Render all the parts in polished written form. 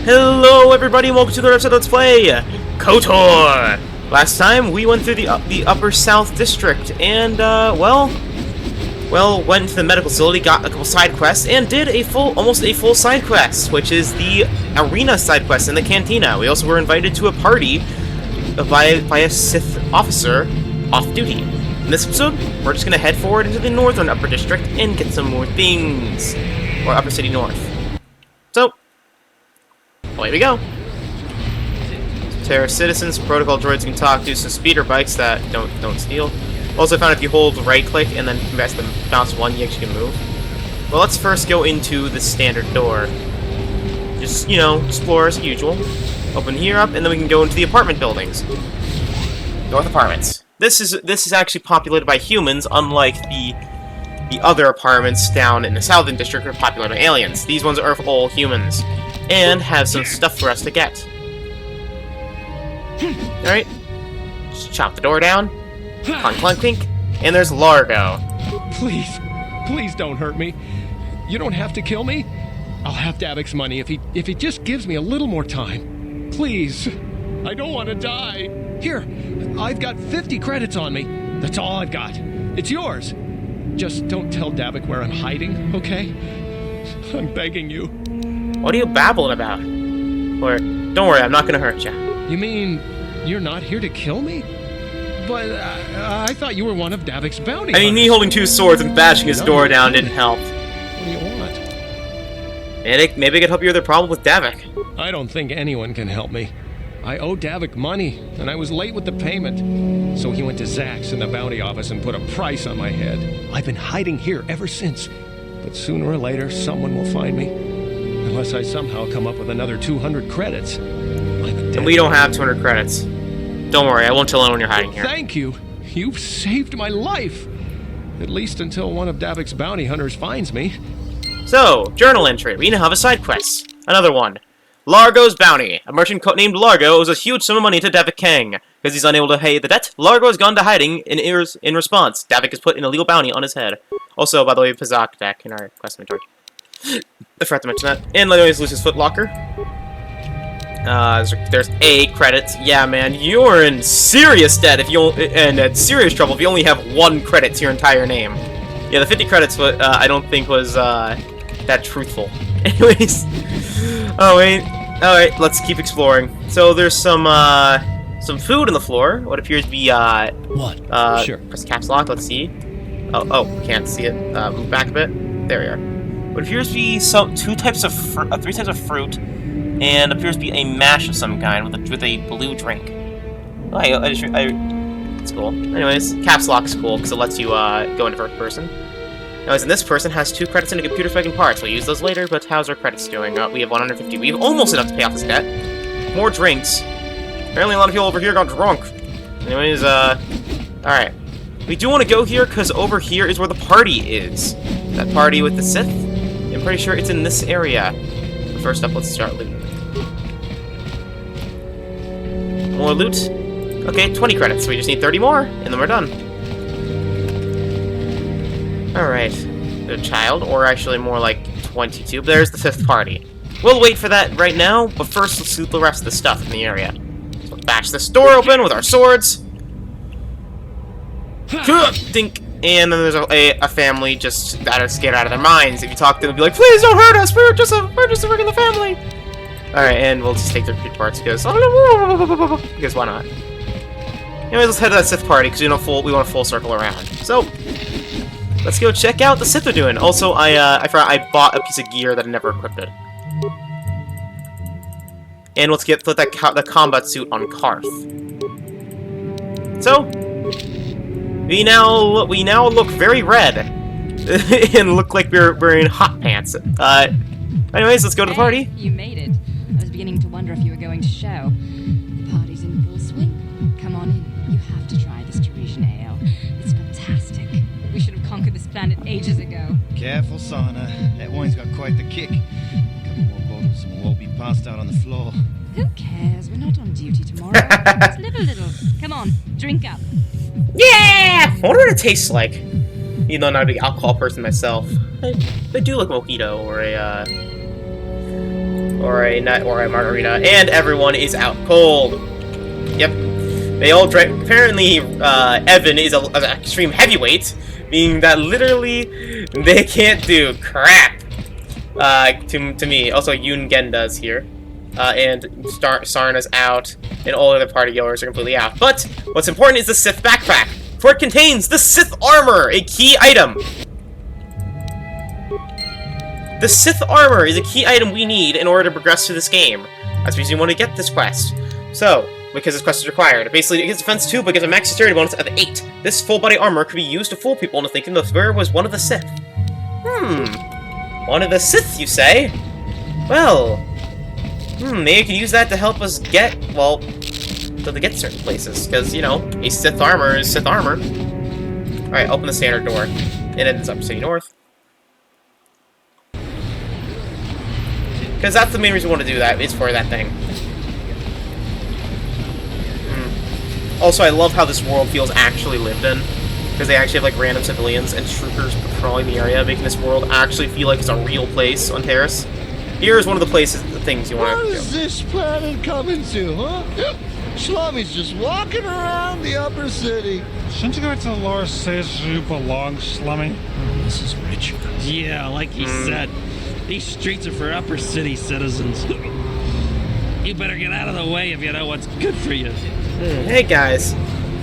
Hello everybody and welcome to the episode of Let's Play KOTOR! Last time we went through the Upper South District and, well, went to the medical facility, got a couple side quests, and did almost a full side quest, which is the arena side quest in the cantina. We also were invited to a party by a Sith officer off duty. In this episode, we're just gonna head forward into the northern Upper District and get some more things, or Upper City North. So, away we go. Terror citizens, protocol droids you can talk to, some speeder bikes that don't steal. Also found if you hold right click and then press the mouse 1, you actually can move. Well, let's first go into the standard door. Just, you know, explore as usual. Open here up, and then we can go into the apartment buildings. North apartments. This is actually populated by humans, unlike the other apartments down in the southern district are populated by aliens. These ones are all humans, and have some stuff for us to get. Alright, just chop the door down, clunk clunk clink, and there's Largo. Please don't hurt me. You don't have to kill me. I'll have Davik's money if he just gives me a little more time. Please, I don't want to die. Here, I've got 50 credits on me. That's all I've got. It's yours. Just don't tell Davik where I'm hiding, okay? I'm begging you. What are you babbling about? Or, don't worry, I'm not gonna hurt you. You mean you're not here to kill me? But I thought you were one of Davik's bounty I mean, me holding two swords and bashing his door down didn't help. What do you want? Maybe I could help you with the problem with Davik. I don't think anyone can help me. I owe Davik money, and I was late with the payment. So he went to Zach's in the bounty office and put a price on my head. I've been hiding here ever since. But sooner or later, someone will find me. Unless I somehow come up with another 200 credits. And we don't have 200 credits. Don't worry, I won't tell anyone you're hiding here. Thank you. You've saved my life. At least until one of Davik's bounty hunters finds me. So, journal entry. We now have a side quest. Another one. Largo's Bounty. A merchant named Largo owes a huge sum of money to Davik Kang. Because he's unable to pay the debt, Largo has gone to hiding in response. Davik has put an illegal bounty on his head. Also, by the way, Pazak back in our quest inventory. I forgot to mention that. And Leonis Lucius Footlocker. There's A credits. Yeah, man, you're in serious debt if you and serious trouble if you only have 1 credit to your entire name. Yeah, the 50 credits, I don't think was that truthful. Anyways, oh wait, all right, let's keep exploring. So there's some food on the floor. What appears to be What? Sure. Press caps lock. Let's see. Oh, can't see it. Move back a bit. There we are. What appears to be three types of fruit. And appears to be a mash of some kind with a blue drink. Oh, it's cool. Anyways, caps lock's cool because it lets you go into first person. Anyways, and this person has 2 credits into computer spec parts. We'll use those later, but how's our credits doing? We have 150. We have almost enough to pay off this debt. More drinks. Apparently a lot of people over here got drunk. Anyways, alright. We do want to go here because over here is where the party is. That party with the Sith. I'm pretty sure it's in this area. But first up, let's start looting. More loot. Okay, 20 credits. We just need 30 more, and then we're done. Alright. A child, or actually more like 22. But there's the 5th party. We'll wait for that right now, but first let's loot the rest of the stuff in the area. So let's bash this door open with our swords. Dink. And then there's a family just that are scared out of their minds. If you talk to them, be like, please don't hurt us, we're just a regular family. Alright, and we'll just take their parts because why not? Anyways, let's head to that Sith party because we want a full circle around. So let's go check out the Sith are doing. Also, I forgot I bought a piece of gear that I never equipped it. And let's put the combat suit on Karth. So we now look very red and look like we're wearing hot pants. Anyways, let's go to the party. You made it. I was beginning to wonder if you were going to show. The party's in full swing. Come on in. You have to try this Tarisian ale. It's fantastic. We should have conquered this planet ages ago. Careful, Sana. That wine's got quite the kick. A couple more bottles and we'll all be passed out on the floor. Who cares? We're not on duty tomorrow. Let's live a little. Come on, drink up. Yeah! I wonder what it tastes like. Even though I'm not a big alcohol person myself. I do like a mojito or a, or a nut, or a margarita, and everyone is out cold. Yep. They all drank. Apparently, Evan is an extreme heavyweight, meaning that literally they can't do crap. To me. Also, Yoon Genda's here. And Sarna's out, and all other party goers are completely out. But what's important is the Sith backpack, for it contains the Sith armor, a key item. The Sith armor is a key item we need in order to progress through this game. That's the reason you want to get this quest. So, because this quest is required. Basically, it gives defense 2, but gives a max security bonus at 8. This full-body armor could be used to fool people into thinking the wearer was one of the Sith. One of the Sith, you say? Well, maybe you can use that to help us get, well, to get certain places. Because, you know, a Sith armor is Sith armor. Alright, open the standard door. It ends up City North. Because that's the main reason we want to do that, is for that thing. Also, I love how this world feels actually lived in. Because they actually have, like, random civilians and troopers patrolling the area, making this world actually feel like it's a real place on Terrace. Here is one of the places, the things you want to do. What is this planet coming to, huh? Slummy's just walking around the upper city. Shouldn't you go to Laura says you belong, Slummy? This is rich. Yeah, like he said, these streets are for upper city citizens. You better get out of the way if you know what's good for you. Hey guys,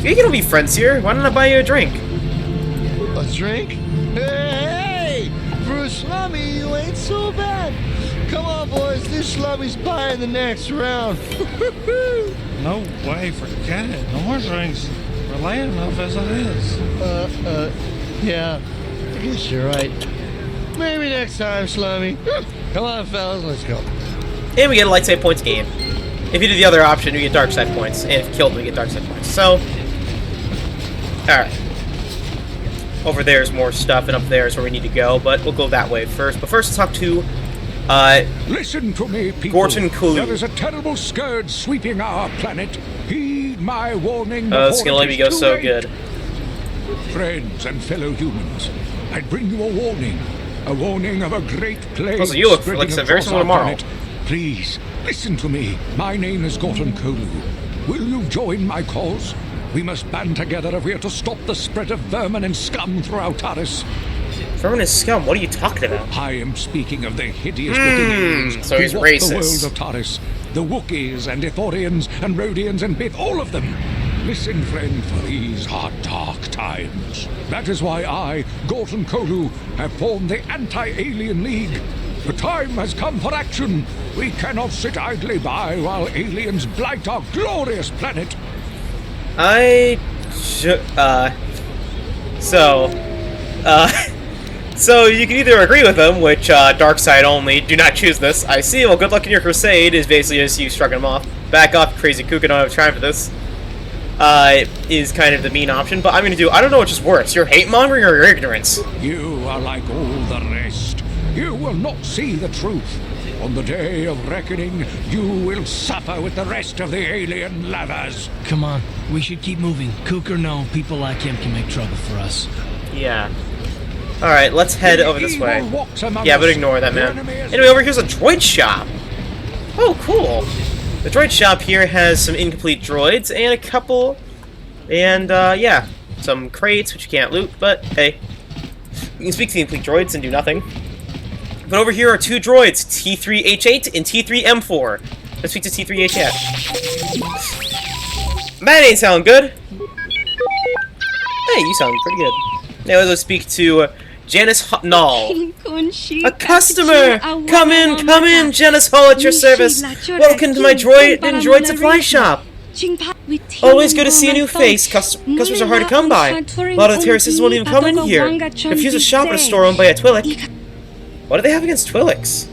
you're gonna be friends here. Why don't I buy you a drink? A drink? Hey! For a slummy, you ain't so bad. Come on, boys. This slummy's buying the next round. No way, forget it. No more drinks. We're late enough as it is. Yeah. I guess you're right. Maybe next time, slummy. Come on, fellas, let's go. And we get a light side points gain. If you do the other option, you get dark side points. And if you killed, we get dark side points. So, alright. Over there is more stuff, and up there is where we need to go, but we'll go that way first. But first, let's talk to, Listen to me, people. Gorton Kulu. There is a terrible scourge sweeping our planet. Heed my warning. Oh, this is before gonna let it me is go too so late. good. Friends and fellow humans, I bring you a warning. A warning of a great plague. Also, you look spreading like very across similar our to Marl. planet. Please, listen to me. My name is Gorton Kolu. Will you join my cause? We must band together if we are to stop the spread of vermin and scum throughout Taris. Vermin is scum. What are you talking about? I am speaking of the hideous-looking aliens so he's who walk racist. the world of Taris. The Wookiees and Ithorians and Rhodians and Bith, all of them. Listen, friend, for these are dark times. That is why I, Gorton Kolu, have formed the Anti-Alien League. The time has come for action. We cannot sit idly by while aliens blight our glorious planet. So you can either agree with them, which, dark side only, do not choose this. I see, well, good luck in your crusade is basically just you shrugging them off. Back off, crazy kook, I don't have time for this. Is kind of the mean option, but I'm gonna do, I don't know which is worse, your hate-mongering or your ignorance. You are like all the rest. You will not see the truth. On the day of reckoning, you will suffer with the rest of the alien lovers. Come on, we should keep moving. Kook or no, people like him can make trouble for us. Yeah. Alright, let's head over this way. Walks among Yeah, but us. ignore that, The man. enemy is Anyway, over here's a droid shop. Oh, cool. The droid shop here has some incomplete droids and a couple, and, yeah, some crates, which you can't loot, but, hey. You can speak to the incomplete droids and do nothing. But over here are two droids, T3H8 and T3M4. Let's speak to T3H8. That ain't sound good. Hey, you sound pretty good. Now let's speak to Janice Null. A customer! Come in, Janice Hall at your service. Welcome to my droid supply shop. Always good to see a new face. Customers are hard to come by. A lot of the terraces won't even come in here. Refuse to shop at a store owned by a Twi'lek. What do they have against Twi'leks?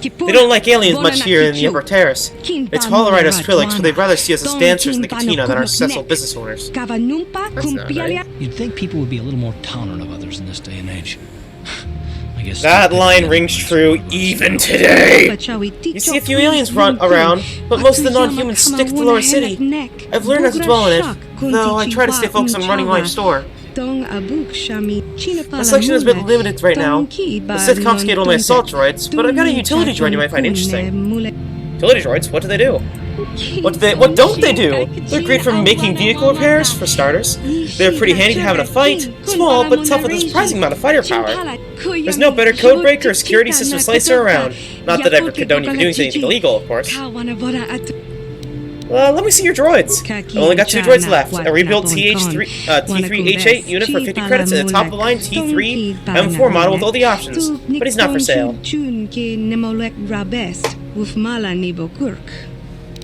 They don't like aliens much here in the Upper Terrace. They tolerate us Twi'leks, but they'd rather see us as dancers in the cantina than our successful business owners. That's not right. You'd think people would be a little more tolerant of others in this day and age. I guess That line rings true even today. You see a few aliens run around, but most of the non-humans stick to Lower City. I've learned not to dwell on it, though I try to stay focused on running my store. The selection is a bit limited right now. The Sith confiscated all my assault droids, but I've got a utility droid you might find interesting. Utility droids? What do they do? What don't they do? They're great for making vehicle repairs, for starters. They're pretty handy to have in a fight. Small, but tough with a surprising amount of fighter power. There's no better code breaker or security system slicer around. Not that I ever condone you for doing anything illegal, of course. Let me see your droids. I've only got 2 droids left. A rebuilt T3H8 unit for 50 credits and a top-of-the-line T3 M4 model with all the options. But he's not for sale.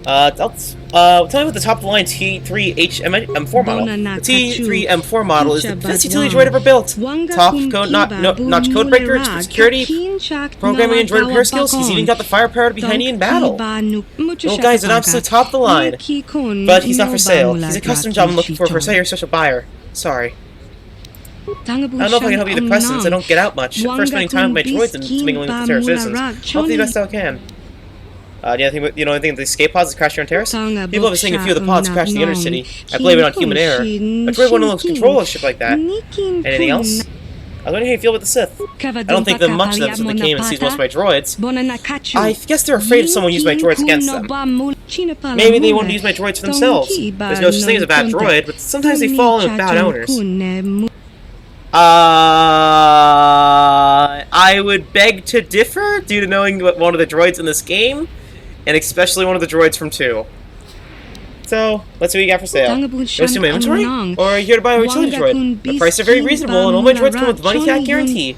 Tell me what the top-of-the-line T3H M4 model. The T3 M4 model is the best utility droid ever built. Top code, notch code breaker, security, programming and droid repair skills. He's even got the firepower to be handy in battle. Little guy's an absolute top of the line, but he's not for sale. He's a custom job I'm looking for a special buyer. Sorry. I don't know if I can help you with the quest since I don't get out much. First spending time with my droids and mingling with the Terra citizens. I'll do the best I can. Do you know anything of the escape pods that crash here on Terrace? People have been saying a few of the pods crashed in the inner city. I blame it on human error. A droid wouldn't lose control of a ship like that. Anything else? I was wondering how you feel with the Sith. I don't think that much of them since they came and seized most of my droids. I guess they're afraid of someone using my droids against them. Maybe they won't use my droids for themselves. There's no such thing as a bad droid, but sometimes they fall in with bad owners. I would beg to differ due to knowing one of the droids in this game, and especially one of the droids from 2. So, let's see what you got for sale. You want to see my inventory? Or are you here to buy a utility droid? The prices are very reasonable, and all my droids come with money-back guarantee.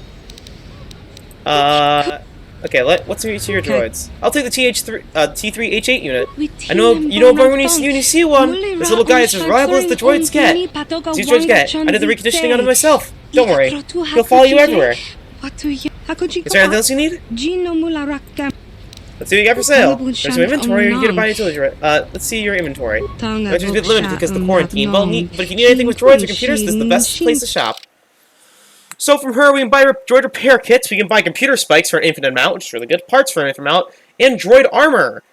Okay, let's see your droids. I'll take the T3H8 unit. I know you know when you see one. This little guy is as reliable as the droids get. These droids get. I did the reconditioning on it myself. Don't worry, he'll follow you everywhere. Is there anything else you need? Let's see what you got for sale. There's some inventory. Are you here to buy a utility droid? Let's see your inventory. It's a bit limited because of the quarantine. But if you need anything with droids or computers, this is the best place to shop. So from her, we can buy droid repair kits, we can buy computer spikes for an infinite amount, which is really good, parts for an infinite amount, and droid armor.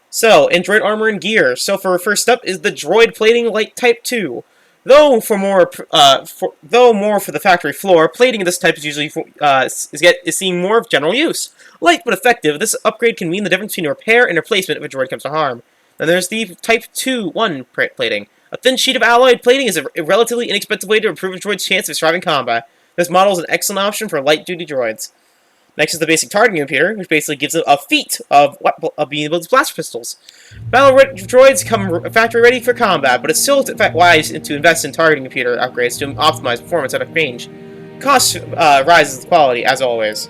So, and droid armor and gear. So for our first up is the droid plating light type 2. Though more for the factory floor, plating of this type is usually is seeing more of general use. Light but effective, this upgrade can mean the difference between a repair and replacement if a droid comes to harm. Then there's the Type 2-1 plating. A thin sheet of alloyed plating is a relatively inexpensive way to improve a droid's chance of surviving combat. This model is an excellent option for light-duty droids. Next is the basic targeting computer, which basically gives it a feat of being able to use blast pistols. Battle droids come factory-ready for combat, but it's still wise to invest in targeting computer upgrades to optimize performance at a range. Cost rises with quality, as always.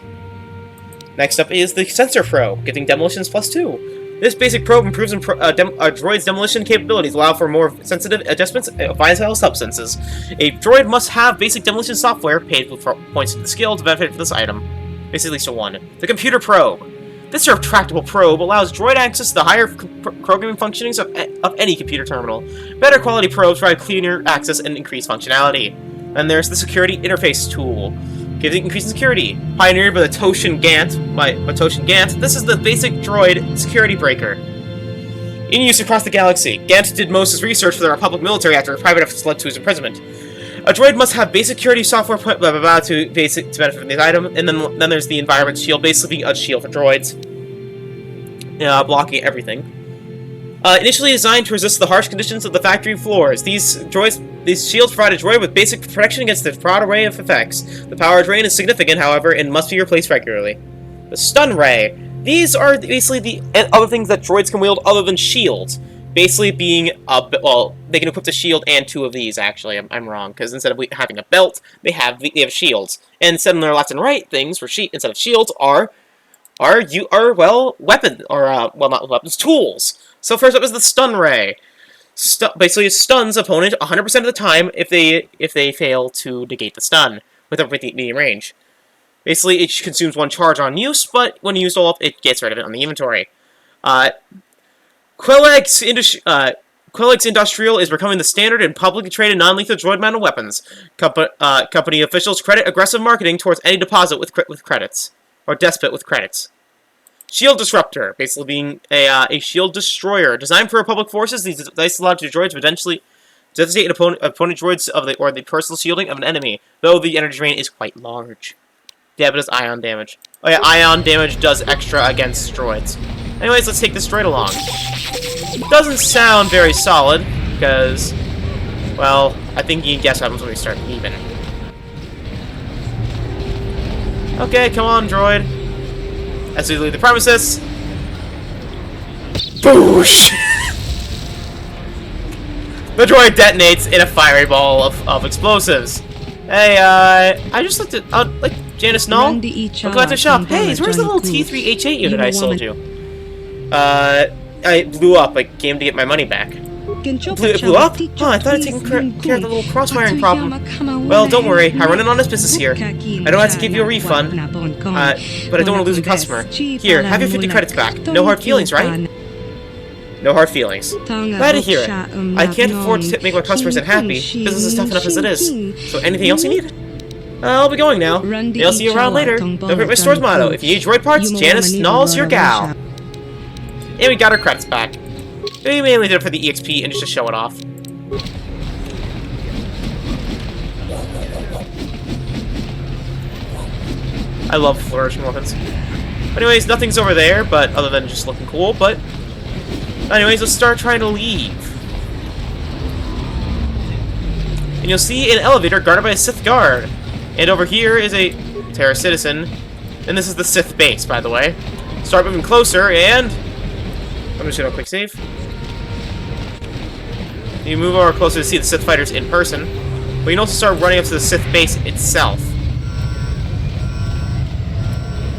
Next up is the sensor probe, giving demolitions +2. This basic probe improves a droid's demolition capabilities, allow for more sensitive adjustments of volatile substances. A droid must have basic demolition software paid with points to the skill to benefit from this item. Basically, at least 1. The computer probe. This retractable probe allows droid access to the higher programming functionings of any computer terminal. Better quality probes provide cleaner access and increased functionality. And there's the security interface tool, giving increased security. Pioneered by the Toshin Gant, this is the basic droid security breaker. In use across the galaxy, Gant did most of his research for the Republic military after private efforts led to his imprisonment. A droid must have basic security software to benefit from this item, and then there's the environment shield, basically being a shield for droids, blocking everything. Initially designed to resist the harsh conditions of the factory floors, these shields provide a droid with basic protection against the broad array of effects. The power drain is significant, however, and must be replaced regularly. The stun ray. These are basically the other things that droids can wield other than shields. Basically being, they can equip the shield and 2 of these, actually. I'm wrong, because instead of having a belt, they have shields. And instead of their left and right things, instead of shields, are weapons, not weapons, tools. So first up is the stun ray. Basically, it stuns opponent 100% of the time if they fail to negate the stun with a medium range. Basically, it consumes 1 charge on use, but when used all up, it gets rid of it on the inventory. Quellex Industrial is becoming the standard in publicly traded non-lethal droid-mounted weapons. Company officials credit aggressive marketing towards any deposit with credits, or despot with credits. Shield Disruptor, basically being a shield destroyer. Designed for Republic forces, these devices allow droids Designate an opponent droids or the personal shielding of an enemy, though the energy drain is quite large. Yeah, but it does ion damage. Oh yeah, ion damage does extra against droids. Anyways, let's take this droid along. Doesn't sound very solid, because, well, I think you can guess what happens when we start leaving. Okay, come on, droid. As we leave the premises. Boosh! The droid detonates in a fiery ball of explosives. Hey, I just looked at, like, Janice Null? I'll go out to shop. Hey, where's the little T3H8 unit I sold you? I blew up. I came to get my money back. It blew up? Oh, I thought I'd taken care of the little cross-wiring problem. Well, don't worry. I run an honest business here. I don't have to give you a refund, but I don't want to lose a customer. Here, have your 50 credits back. No hard feelings, right? No hard feelings. Glad to hear it. I can't afford to make my customers unhappy. Business is tough enough as it is. So anything else you need? I'll be going now. Maybe I'll see you around later. Don't forget my store's motto. If you need droid parts, Janice Null's your gal. And we got our credits back. We mainly did it for the EXP and just to show it off. I love flourishing weapons. Anyways, nothing's over there, but other than just looking cool, but anyways, let's start trying to leave. And you'll see an elevator guarded by a Sith guard. And over here is a Terra citizen. And this is the Sith base, by the way. Start moving closer, and I'm just gonna quick save. You move over closer to see the Sith fighters in person. But you can also start running up to the Sith base itself.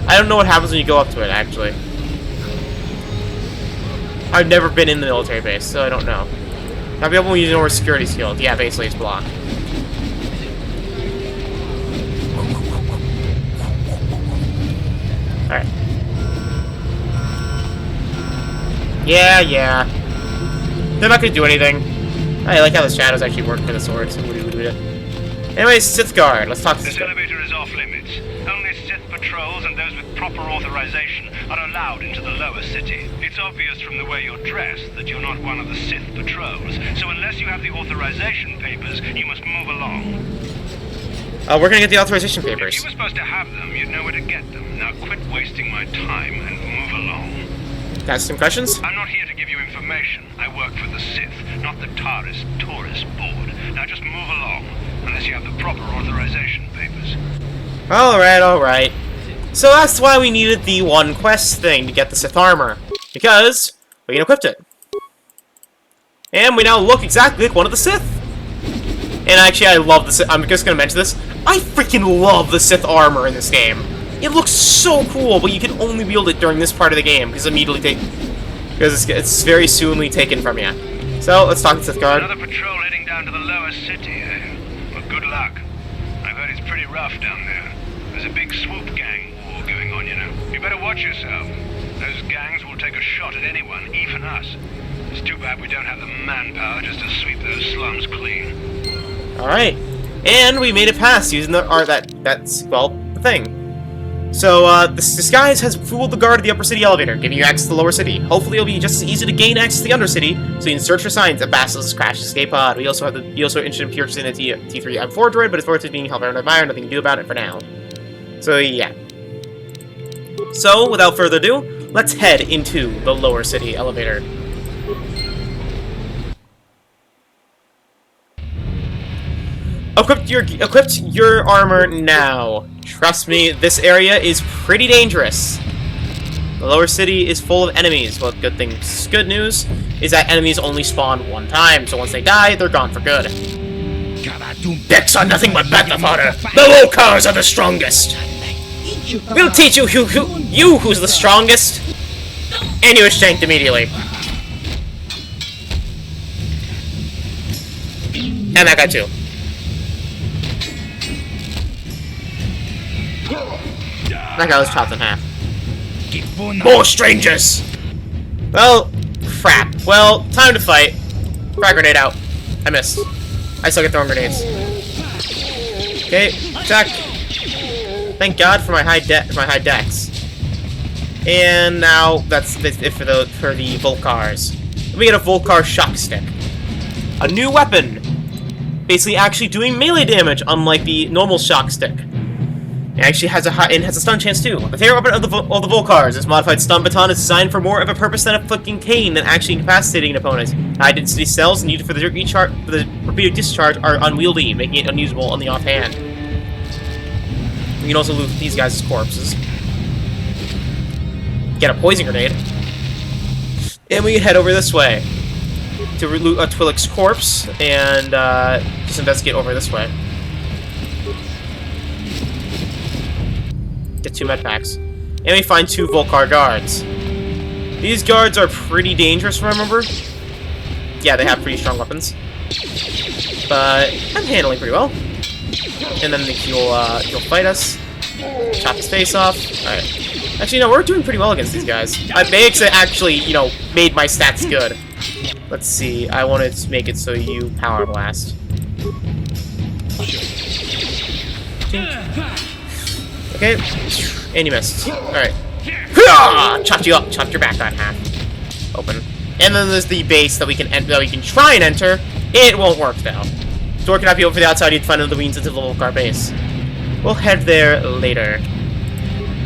I don't know what happens when you go up to it, actually. I've never been in the military base, so I don't know. Not be able to use over security shield. Yeah, basically it's blocked. Alright. Yeah. They're not gonna do anything. I like how the shadows actually work for the swords. Anyways, Sith Guard. Let's talk to this elevator is off limits. Only Sith patrols and those with proper authorization are allowed into the lower city. It's obvious from the way you're dressed that you're not one of the Sith patrols. So unless you have the authorization papers, you must move along. We're gonna get the authorization papers. If you were supposed to have them, you'd know where to get them. Now quit wasting my time and move along. Got some questions? I'm not here to give you information. I work for the Sith, not the Taris Tourist Board. Now just move along, unless you have the proper authorization papers. Alright. So that's why we needed the one quest thing to get the Sith armor. Because we can equip it. And we now look exactly like one of the Sith. And actually, I love the Sith. I'm just gonna mention this. I freaking love the Sith armor in this game. It looks so cool, but you can only wield it during this part of the game, because it's very soonly taken from you. So, let's talk to Sith Guard. Another patrol heading down to the lower city, eh? Well, good luck. I've heard it's pretty rough down there. There's a big swoop gang war going on, you know. You better watch yourself. Those gangs will take a shot at anyone, even us. It's too bad we don't have the manpower just to sweep those slums clean. Alright. And we made it past using the the thing. So, this disguise has fooled the guard at the upper city elevator, giving you access to the lower city. Hopefully it'll be just as easy to gain access to the undercity, so you can search for signs of Basilisk's crash escape pod. We also interested in purchasing a T3M4 droid, but it's worth it being held under fire, nothing to do about it for now. So, yeah. So, without further ado, let's head into the lower city elevator. Equipped your armor now. Trust me, this area is pretty dangerous. The lower city is full of enemies. Well, good news is that enemies only spawn one time, so once they die, they're gone for good. Decks are nothing but battle fodder. The Wokars are the strongest. We'll teach you who's the strongest. And you were shanked immediately. And that guy too. That guy was chopped in half. More strangers! Well, crap. Well, time to fight. Frag grenade out. I missed. I suck at throwing grenades. Okay, attack. Thank God for my high dex. And now that's it for the Volkars. Let me get a Volkar shock stick. A new weapon. basically actually doing melee damage, unlike the normal shock stick. It actually has a stun chance too. The favorite weapon of the Volcars, this modified stun baton is designed for more of a purpose than afflicting pain than actually incapacitating an opponent. High density cells needed for the repeated discharge are unwieldy, making it unusable on the offhand. We can also loot these guys as corpses. Get a poison grenade. And we can head over this way to loot a Twi'lek's corpse and just investigate over this way. Get 2 med packs. And we find 2 Volcar guards. These guards are pretty dangerous, if I remember. Yeah, they have pretty strong weapons. But I'm handling pretty well. And then you'll fight us. Chop his face off. Alright. Actually, no, we're doing pretty well against these guys. Bayek's actually, you know, made my stats good. Let's see. I wanted to make it so you power blast. Okay. And you missed. Alright. Chopped you up. Chopped your back in half. Open. And then there's the base that we can try and enter. It won't work though. Door cannot be over the outside. You'd find the means into the Volcar base. We'll head there later.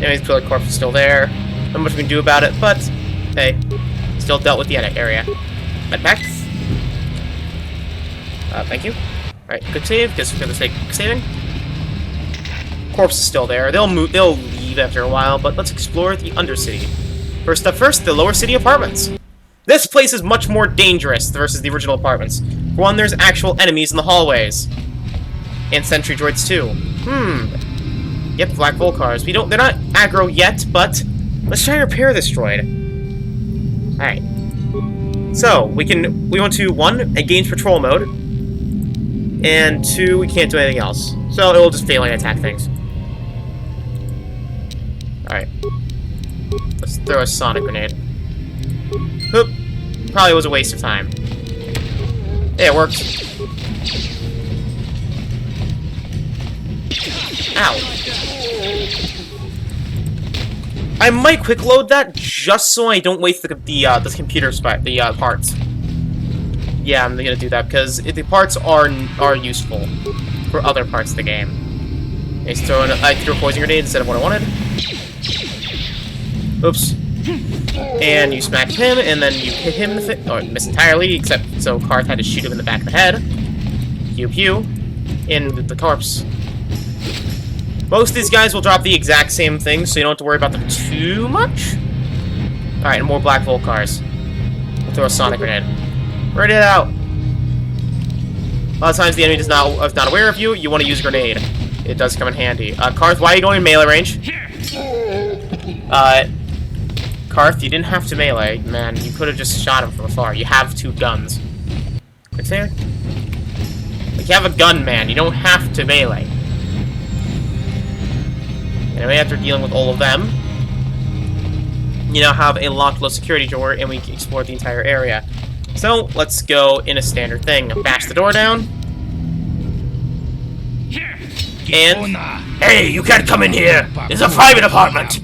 Anyways, Twi'lek corpse is still there. Not much we can do about it, but hey, still dealt with the attic area. Medpack. Thank you. Alright, good save, just for the sake of saving. Corpse is still there. They'll leave after a while, but let's explore the Undercity. First up first, the Lower City Apartments. This place is much more dangerous versus the original apartments. For one, there's actual enemies in the hallways. And sentry droids too. Yep, Black Volcars. They're not aggro yet, but let's try to repair this droid. Alright. So, we want to, 1, engage patrol mode. And 2, we can't do anything else. So, it will just fail and attack things. Alright. Let's throw a sonic grenade. Oop. Probably was a waste of time. Yeah, it worked. Ow. I might quick load that just so I don't waste the computer parts. Yeah, I'm gonna do that because the parts are useful for other parts of the game. I threw a poison grenade instead of what I wanted. Oops. And you smacked him, and then you hit him in the or missed entirely, except so Karth had to shoot him in the back of the head. Pew pew. In the corpse. Most of these guys will drop the exact same thing, so you don't have to worry about them too much. Alright, and more Black Volcars. We'll throw a sonic grenade. Ready it out. A lot of times the enemy is not aware of you. You want to use a grenade. It does come in handy. Karth, why are you going in melee range? Karth, you didn't have to melee, man. You could have just shot him from afar. You have 2 guns. Quick there. Like, you have a gun, man. You don't have to melee. Anyway, after dealing with all of them, you now have a locked low security door, and we can explore the entire area. So, let's go in a standard thing. Bash the door down. And... Hey, you can't come in here! This is a private apartment!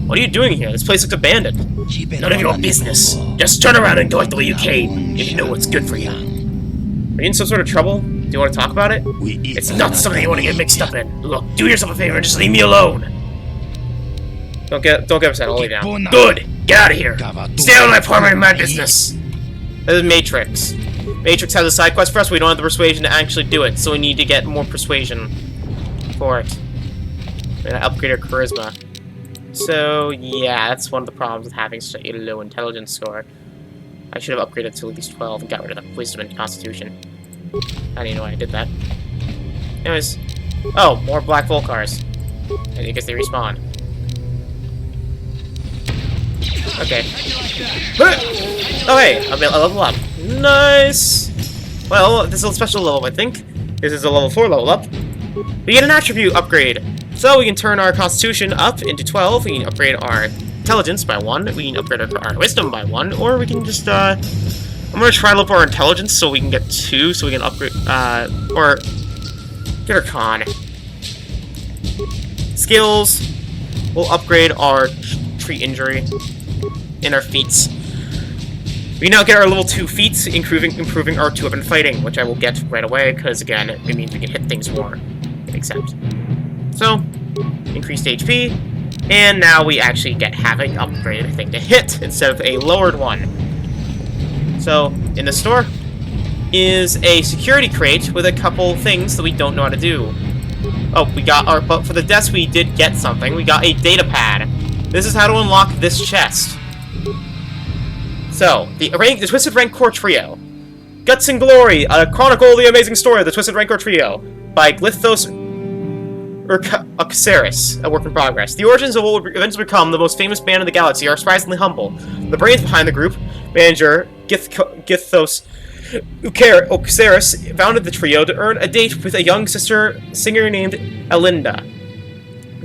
What are you doing here? This place looks abandoned. None of your business. Just turn around and go the way you came, if you know what's good for you. Are you in some sort of trouble? Do you want to talk about it? It's not something you want to get mixed up in. Look, do yourself a favor and just leave me alone. Don't get upset, I'll lay down. Good! Get out of here! Stay out of my apartment and my business! This is Matrix. Matrix has a side quest for us, but we don't have the persuasion to actually do it, so we need to get more persuasion for it. We're gonna upgrade our charisma. So, yeah, that's one of the problems with having such a low intelligence score. I should have upgraded to at least 12 and got rid of the wisdom and constitution. I don't even know why I did that. Anyways. Oh, more Black Volcars. I guess they respawn. Okay. Oh, hey, I level up. Nice! Well, this is a special level, I think. This is a level 4 level up. We get an attribute upgrade. So we can turn our constitution up into 12, we can upgrade our intelligence by 1, we can upgrade our wisdom by 1, or we can just, I'm gonna try to level our intelligence so we can get 2, so we can upgrade, or get our con. Skills, we'll upgrade our treat injury and our feats. We now get our level 2 feats, improving our 2 weapon fighting, which I will get right away, because again, it means we can hit things more. Accept. So, increased HP, and now we actually get having upgraded thing to hit instead of a lowered one. So, in the store is a security crate with a couple things that we don't know how to do. Oh, we got our, but for the desk we did get something. We got a data pad. This is how to unlock this chest. So, the Twisted Rancor Trio. Guts and Glory, a chronicle of the amazing story of the Twisted Rancor Trio, by Glythos Oxaris, a work in progress. The origins of what would eventually become the most famous band in the galaxy are surprisingly humble. The brains behind the group, manager Glythos Oxaris, founded the trio to earn a date with a young singer named Elinda.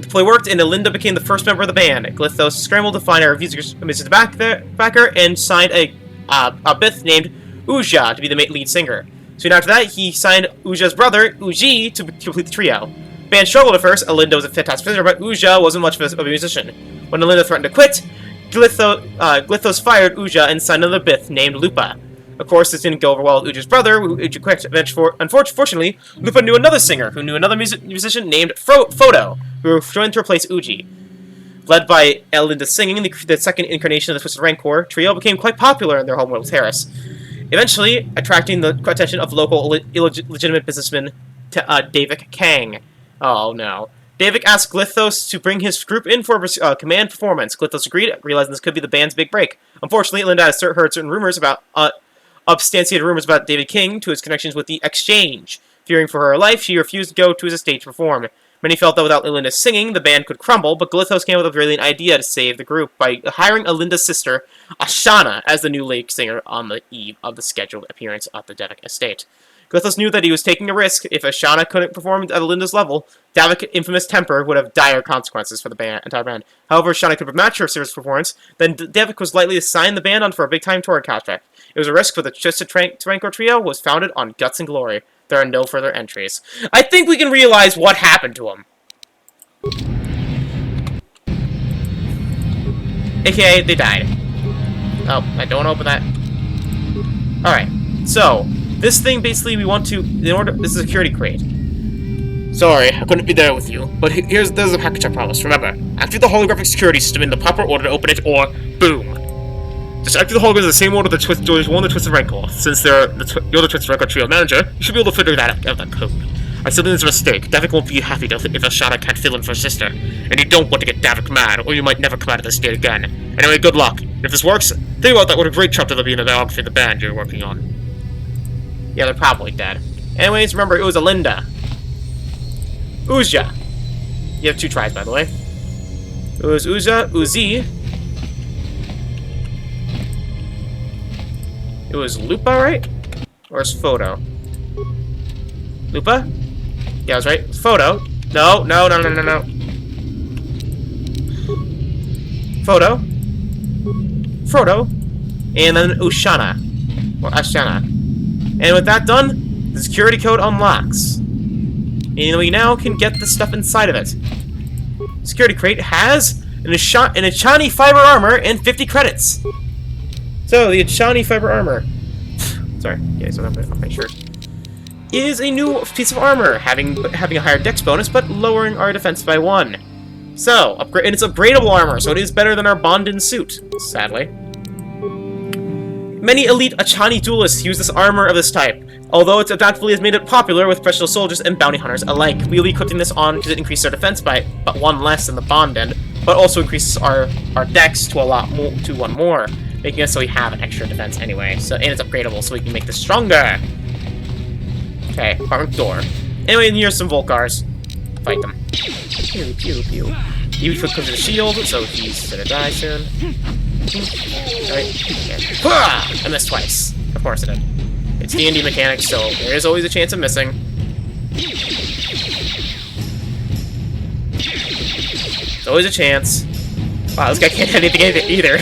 The play worked, and Elinda became the first member of the band. Glythos scrambled to find a music backer and signed a Bith named Uja to be the lead singer. Soon after that, he signed Uja's brother, Uji, to complete the trio. The band struggled at first. Elinda was a fantastic singer, but Uja wasn't much of a musician. When Elinda threatened to quit, Glythos fired Uja and signed another Bith named Lupa. Of course, this didn't go over well with Uja's brother, who Uja quit. Unfortunately, Lupa knew another singer, who knew another musician named Photo, who joined to replace Uji. Led by Elinda singing, the second incarnation of the Twisted Rancor trio became quite popular in their homeworld Terrace, eventually attracting the attention of local illegitimate businessman Davik Kang. Oh no. Davik asked Glythos to bring his group in for a command performance. Glythos agreed, realizing this could be the band's big break. Unfortunately, Elinda had heard certain rumors about substantiated rumors about David King to his connections with the Exchange. Fearing for her life, she refused to go to his estate to perform. Many felt that without Elinda singing, the band could crumble, but Glythos came up with a brilliant idea to save the group by hiring Elinda's sister, Ashana, as the new lead singer on the eve of the scheduled appearance at the Davik estate. Glythos knew that he was taking a risk. If Ashana couldn't perform at Elinda's level, Davik's infamous temper would have dire consequences for the entire band. However, if Ashana could match her serious performance, then Davik was likely to sign the band on for a big-time touring contract. It was a risk, but the Twisted Rancor Trio was founded on Guts and Glory. There are no further entries. I think we can realize what happened to him. AKA, they died. Oh, I don't open that. Alright, so, this thing basically we want to, this is a security crate. Sorry, I couldn't be there with you, but there's a package I promised. Remember, activate the holographic security system in the proper order to open it, or boom. Just activate the holograms in the same order the one the Twisted Rancor. Since you're the Twisted Rancor Trio manager, you should be able to figure that out, that code. I still think it's a mistake. Davik won't be happy if Ashana can't fill in for her sister. And you don't want to get Davik mad, or you might never come out of this state again. Anyway, good luck. If this works, think about that what a great chapter there'll be in the biography of the band you're working on. Yeah, they're probably dead. Anyways, remember, it was Elinda. Uja. You have 2 tries, by the way. It was Uzi. It was Lupa, right? Or is Photo? Lupa? Yeah, I was right. Photo. No. Photo. Frodo. And then Ushana. Or Ashana. And with that done, the security code unlocks. And we now can get the stuff inside of it. Security crate has an Ashani fiber armor and 50 credits. So, the Ashani fiber armor. Sorry, yeah, so on my shirt. Is a new piece of armor, having a higher dex bonus, but lowering our defense by 1. So, and it's upgradable armor, so it is better than our Bondin suit, sadly. Many elite Ashani duelists use this armor of this type, although its adaptability has made it popular with professional soldiers and bounty hunters alike. We'll be equipping this on because it increases our defense by but 1 less than the Bondin, but also increases our dex to 1 more, making it so we have an extra defense anyway. So, and it's upgradable, so we can make this stronger. Okay, apartment door. Anyway, and here's some Volcars. Fight them. Pew, pew, pew. He comes with a shield, so he's gonna die soon. Alright. I missed twice. Of course I did. It's D&D mechanics, so there is always a chance of missing. There's always a chance. Wow, this guy can't hit anything either.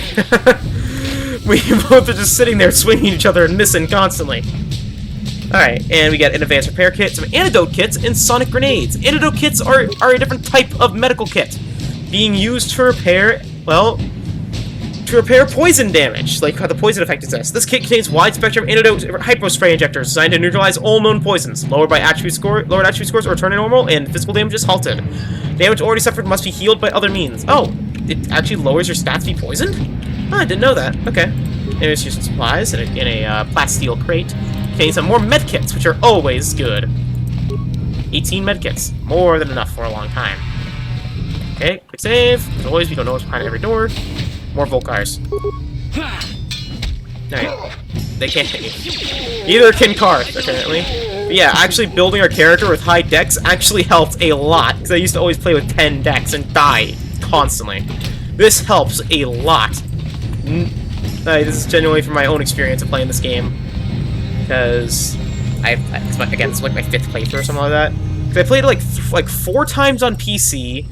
We both are just sitting there swinging each other and missing constantly. Alright, and we got an advanced repair kit, some antidote kits, and sonic grenades. Antidote kits are a different type of medical kit, being used to repair, well, to repair poison damage, like how the poison effect exists. This kit contains wide-spectrum antidote hypospray injectors designed to neutralize all known poisons. Lowered attribute scores or return to normal, and physical damage is halted. Damage already suffered must be healed by other means. Oh, it actually lowers your stats to be poisoned? Oh, I didn't know that. Okay. There's some supplies in a plasteel crate. Contains some more medkits, which are always good. 18 medkits. More than enough for a long time. Okay, quick save. As always, we don't know what's behind every door. More Volkars. Alright. They can't hit you. Neither can Karth, apparently. But yeah, actually building our character with high dex actually helped a lot, because I used to always play with 10 dex and die constantly. This helps a lot. This is genuinely from my own experience of playing this game. Because again, it's like my 5th playthrough or something like that. Because I played it like 4 times on PC,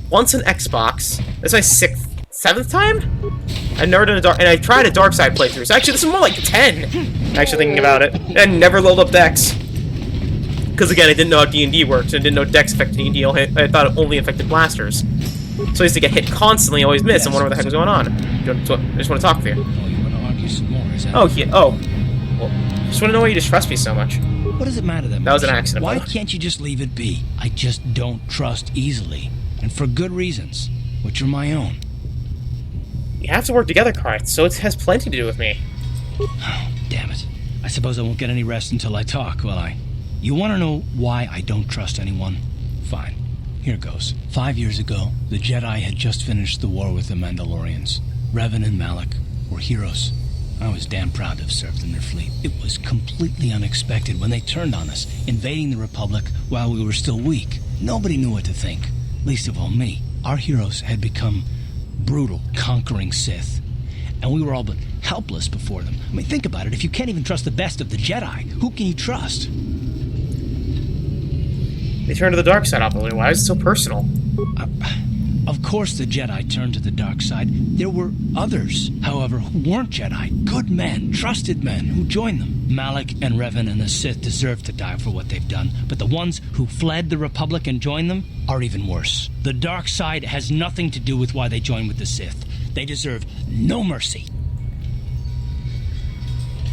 once on Xbox. This is my 7th time? I've never done and I tried a Dark Side playthrough. So actually, this is more like 10. Actually, thinking about it, and I never leveled up Dex. Because again, I didn't know how D&D works. I didn't know Dex affected D&D. I thought it only affected blasters. So I used to get hit constantly, always miss, and wonder what the heck was going on. I just want to talk with you. Oh, you want to argue some more? Is that? Oh, yeah. Oh. Well, just want to know why you distrust me so much. What does it matter then? That was an accident. Why can't you just leave it be? I just don't trust easily, and for good reasons, which are my own. You have to work together, Karth, so it has plenty to do with me. Oh, damn it. I suppose I won't get any rest until I talk, will I? You want to know why I don't trust anyone? Fine. Here goes. 5 years ago, the Jedi had just finished the war with the Mandalorians. Revan and Malak were heroes. I was damn proud to have served in their fleet. It was completely unexpected when they turned on us, invading the Republic while we were still weak. Nobody knew what to think, least of all me. Our heroes had become brutal, conquering Sith, and we were all but helpless before them. I mean, think about it. If you can't even trust the best of the Jedi, who can you trust? They turned to the dark side, Opportunity. Why is it so personal? Of course the Jedi turned to the dark side. There were others, however, who weren't Jedi. Good men, trusted men, who joined them. Malak and Revan and the Sith deserve to die for what they've done, but the ones who fled the Republic and joined them are even worse. The dark side has nothing to do with why they joined with the Sith. They deserve no mercy.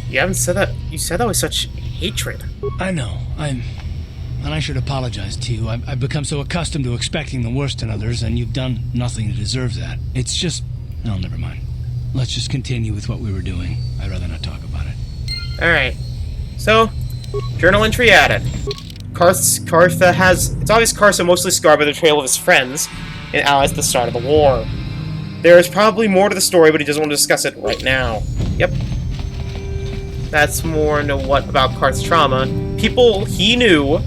You haven't said that. You said that with such hatred. I know. And I should apologize to you. I've become so accustomed to expecting the worst in others, and you've done nothing to deserve that. It's just... No, never mind. Let's just continue with what we were doing. I'd rather not talk about it. Alright. So, journal entry added. Karth has... It's obvious Karth's mostly scarred by the betrayal of his friends and allies at the start of the war. There is probably more to the story, but he doesn't want to discuss it right now. Yep. That's more into what about Karth's trauma. People he knew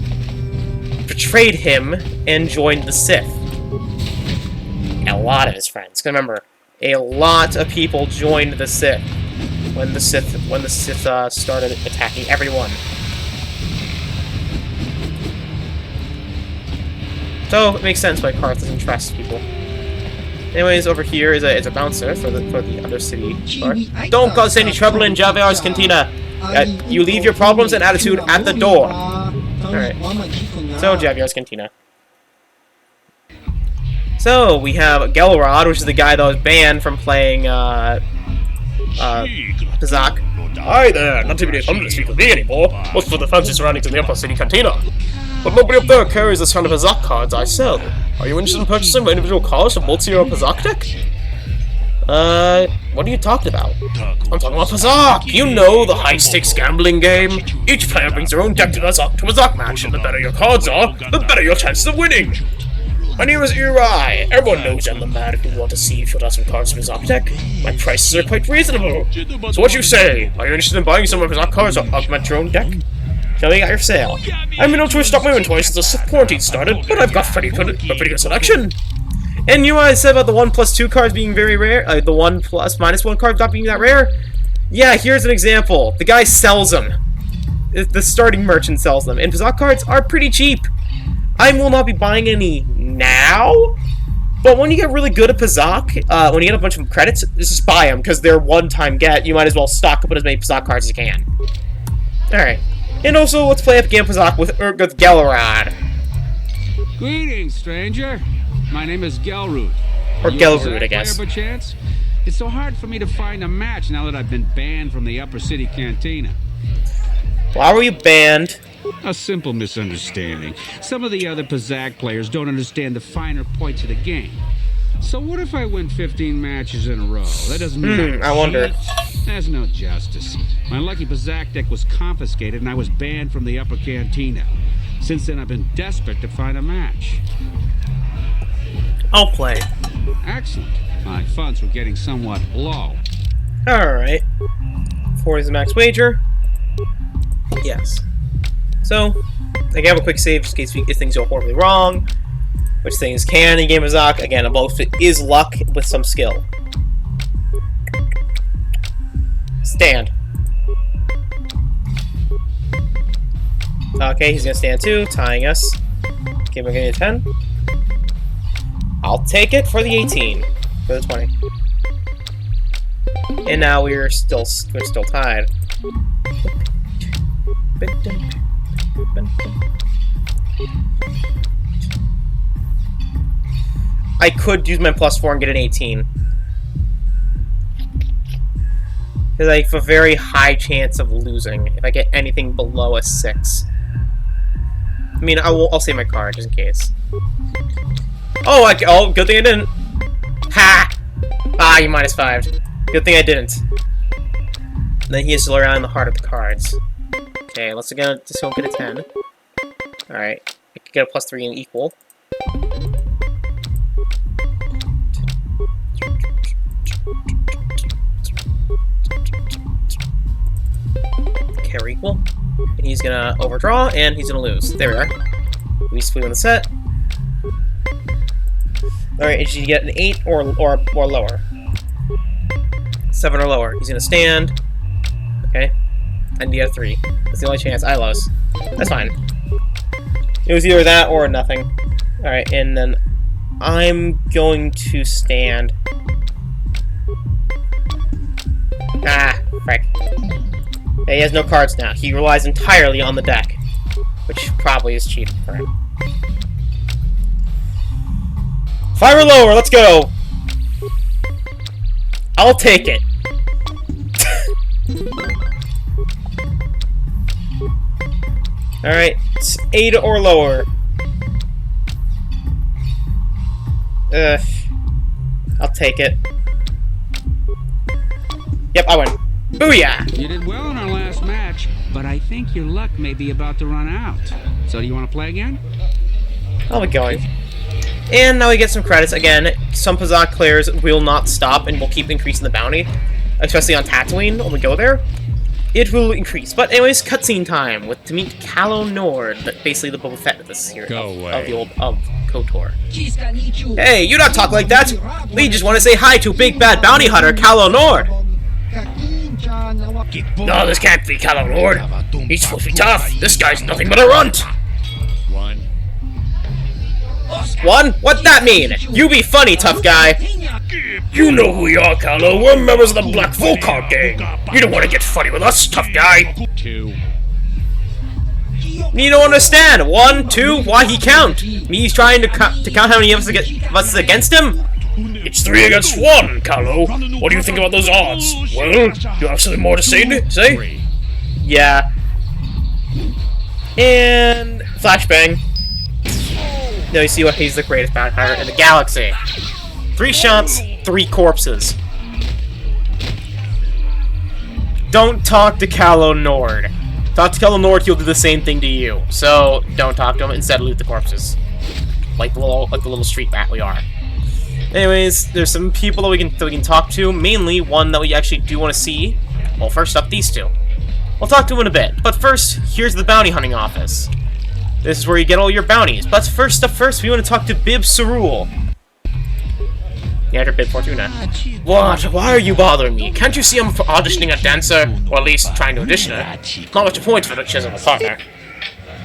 betrayed him and joined the Sith. And a lot of his friends. Because remember, a lot of people joined the Sith when the Sith started attacking everyone. So it makes sense why Karth doesn't trust people. Anyways, over here is a bouncer for the Undercity bar. Don't cause any trouble in Javier's Cantina. You leave your problems and attitude at the door. Alright. So, Javier's Cantina. So, we have Gelrod, which is the guy that was banned from playing, Pazaak. Hi there, not too many come to speak with me anymore. Most for the fancy surroundings in the Upper City Cantina. But nobody up there carries the kind of Pazaak cards I sell. Are you interested in purchasing my individual cards from multi-euro Pazaak deck? What are you talking about? I'm talking about Pazaak! You know, the high-stakes gambling game. Each player brings their own deck to a Pazaak match, and the better your cards are, the better your chances of winning. My name is Uri. Everyone knows I'm the man who want to see if you'll have some cards from Pazaak deck. My prices are quite reasonable. So what you say? Are you interested in buying some of Pazaak cards or augment your own deck? Tell me you got your sale. I've been able to restock my inventory since the Sith quarantine started, but I've got a pretty good selection. And you know what I said about the 1+2 cards being very rare? The 1+-1 cards not being that rare? Yeah, here's an example. The guy sells them. The starting merchant sells them. And Pazaak cards are pretty cheap. I will not be buying any now, but when you get really good at Pazaak, when you get a bunch of credits, just buy them, because they're one-time get. You might as well stock up on as many Pazaak cards as you can. Alright. And also, let's play up game Pazaak with Gelrod. Greetings, stranger. My name is Gelroot. Or Gelroot, I guess. By chance? It's so hard for me to find a match now that I've been banned from the Upper City Cantina. Why were you banned? A simple misunderstanding. Some of the other Pazak players don't understand the finer points of the game. So what if I win 15 matches in a row? That doesn't mean I wonder. There's no justice. My lucky Pazak deck was confiscated and I was banned from the Upper Cantina. Since then, I've been desperate to find a match. I'll play. Excellent. My funds were getting somewhat low. Alright. 40 is the max wager. Yes. So, I can have a quick save just in case if things go horribly wrong. Which things can in Game of Zoc. Again, both is luck with some skill. Stand. Okay, he's gonna stand too, tying us. Give him a 10. I'll take it for the 18. For the 20. And now we're still tied. I could use my +4 and get an 18. Because I have a very high chance of losing if I get anything below a 6. I mean, I'll save my card just in case. Oh, good thing I didn't. Ha! Ah, you -5. Good thing I didn't. And then he is still around the heart of the cards. Okay, let's again just go get a 10. Alright, I could get a +3 and equal. Okay, we're equal. And he's gonna overdraw, and he's gonna lose. There we are. We split on the set. Alright, did you get an 8 or lower? 7 or lower. He's gonna stand. Okay. I need a 3. That's the only chance. I lose. That's fine. It was either that or nothing. Alright, and then I'm going to stand. Ah, frick. He has no cards now. He relies entirely on the deck. Which probably is cheating for him. 5 or lower, let's go! I'll take it. Alright, it's 8 or lower. I'll take it. Yep, I win. Booyah! You did well in our last match, but I think your luck may be about to run out. So do you want to play again? I'll be going. And now we get some credits. Again, some Pazak players will not stop and will keep increasing the bounty. Especially on Tatooine, when we go there. It will increase. But anyways, cutscene time to meet Calo Nord, basically the Boba Fett of this series. Of KOTOR. Hey, you don't talk like that! We just want to say hi to big bad bounty hunter Calo Nord! No, this can't be Calo Nord. He's supposed to be tough. This guy's nothing but a runt. One? What'd that mean? You be funny, tough guy. You know who we are, Calo. We're members of the Black Volcar gang. You don't want to get funny with us, tough guy. 2. You don't understand. 1, 2, why he count? He's trying to count how many of us is against him? It's 3 against 1, Calo. What do you think about those odds? Well, you have something more to say? Yeah. And flashbang. Now you see what he's the greatest bounty hunter in the galaxy. 3 shots, 3 corpses. Don't talk to Calo Nord. Talk to Calo Nord, he'll do the same thing to you. So don't talk to him. Instead, loot the corpses, like the little street rat we are. Anyways, there's some people that we can talk to. Mainly one that we actually do want to see. Well, first up, these two. We'll talk to them in a bit. But first, here's the bounty hunting office. This is where you get all your bounties. But first, we want to talk to Bib Cerule. Yeah, you're Bib Fortuna. What? Why are you bothering me? Can't you see I'm auditioning a dancer? Or at least trying to audition her? Not much point for the chiseled partner.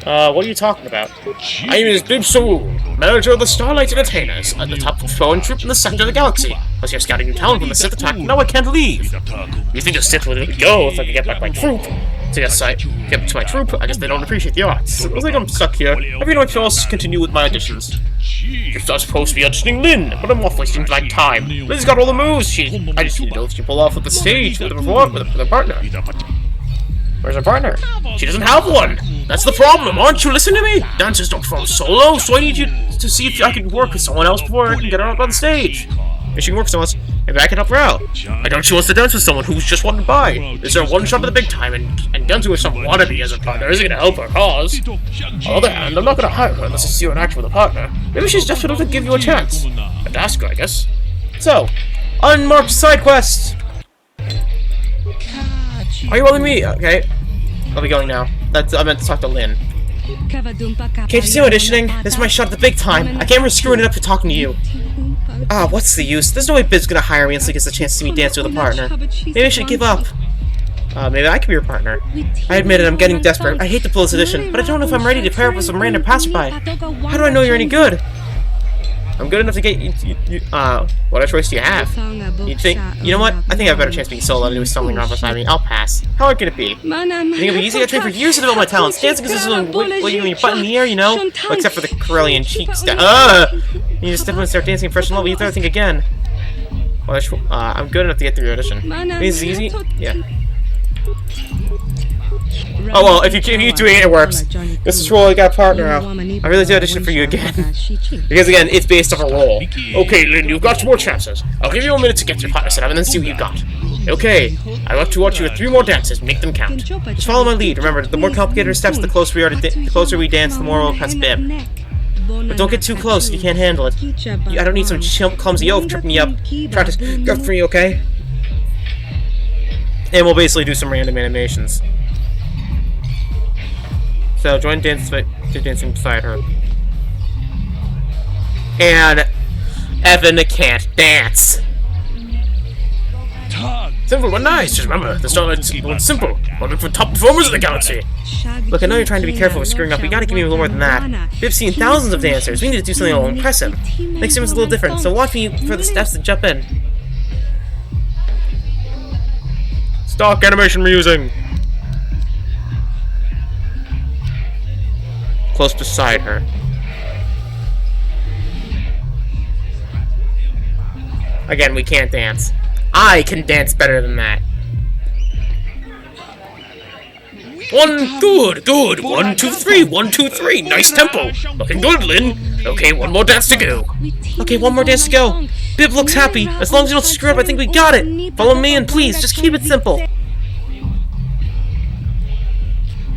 What are you talking about? My name is Bib Cerule, manager of the Starlight Entertainers, at the top patrolling troop in the center of the galaxy. Was here scouting new talent from the Sith attack, now I can't leave. You think the Sith would let me go if I could get back my troop? So yes, Give it to my troop. I guess they don't appreciate the arts. Looks like I'm stuck here. Everyone else continue with my auditions. You're not supposed to be auditioning Lynn, but I'm off wasting my time. Lynn's got all the moves. I just need to know if she pull off at the stage with her partner. Where's her partner? She doesn't have one. That's the problem. Aren't you listening to me? Dancers don't perform solo, so I need you to see if I can work with someone else before I can get her up on stage. If she can work with someone else, maybe I can help her out. I don't. She wants to dance with someone who's just wanted by. Is there one shot at the big time, and dancing with some wannabe as a partner isn't going to help her cause. On the other hand, I'm not going to hire her unless I see her in action with a partner. Maybe she's desperate enough to give you a chance. I'd ask her, I guess. So, unmarked side quest. Are you willing me? Okay. I'll be going now. I meant to talk to Lynn. Can't you see I'm auditioning? This is my shot at the big time. I can't risk screwing it up for talking to you. What's the use? There's no way Bib's gonna hire me until he gets a chance to see me dance with a partner. Maybe I should give up. Maybe I could be your partner. I admit it, I'm getting desperate. I hate to pull this audition, but I don't know if I'm ready to pair up with some random passerby. How do I know you're any good? I'm good enough to get you, what choice do you have? You know what? I think I have a better chance being solo than doing stumbling around beside me. I'll pass. How hard can it be? You think it'll be easy? I trained for years to develop my talents. Dancing consists of wiggling your butt in the air, you know? Well, except for the Corellian cheek step. You just step in and start dancing fresh and level, you never think again. Well, I'm good enough to get through your audition. This is easy? Yeah. Oh well, if you keep doing it, it works. This is role, I got a partner now. I really do audition for you again. Because again, it's based off a role. Okay, Lynn, you've got 2 more chances. I'll give you a minute to get your partner set up and then see what you got. Okay, I'd like to watch you with 3 more dances. Make them count. Just follow my lead. Remember, the more complicated our steps, the closer we dance, the more we'll press Bib. But don't get too close if you can't handle it. I don't need some chimp clumsy oaf tripping me up. Practice. Go for me, okay? And we'll basically do some random animations. So join dancing beside her. And Evan can't dance. Simple but nice. Just remember, the Starlight's simple. We're looking for top performers in the galaxy. Look, I know you're trying to be careful with screwing up, but you gotta give me a little more than that. Bib's seen thousands of dancers. We need to do something that will impress him. Next time it's a little different, so watch me for the steps and jump in. Stock animation we're using. Close beside her. Again, we can't dance. I can dance better than that. Good. 1, 2, 3. 1, 2, 3. Nice tempo. Looking good, Lynn. Okay, one more dance to go. Okay, one more dance to go. Bib looks happy. As long as you don't screw up, I think we got it. Follow me and please, just keep it simple.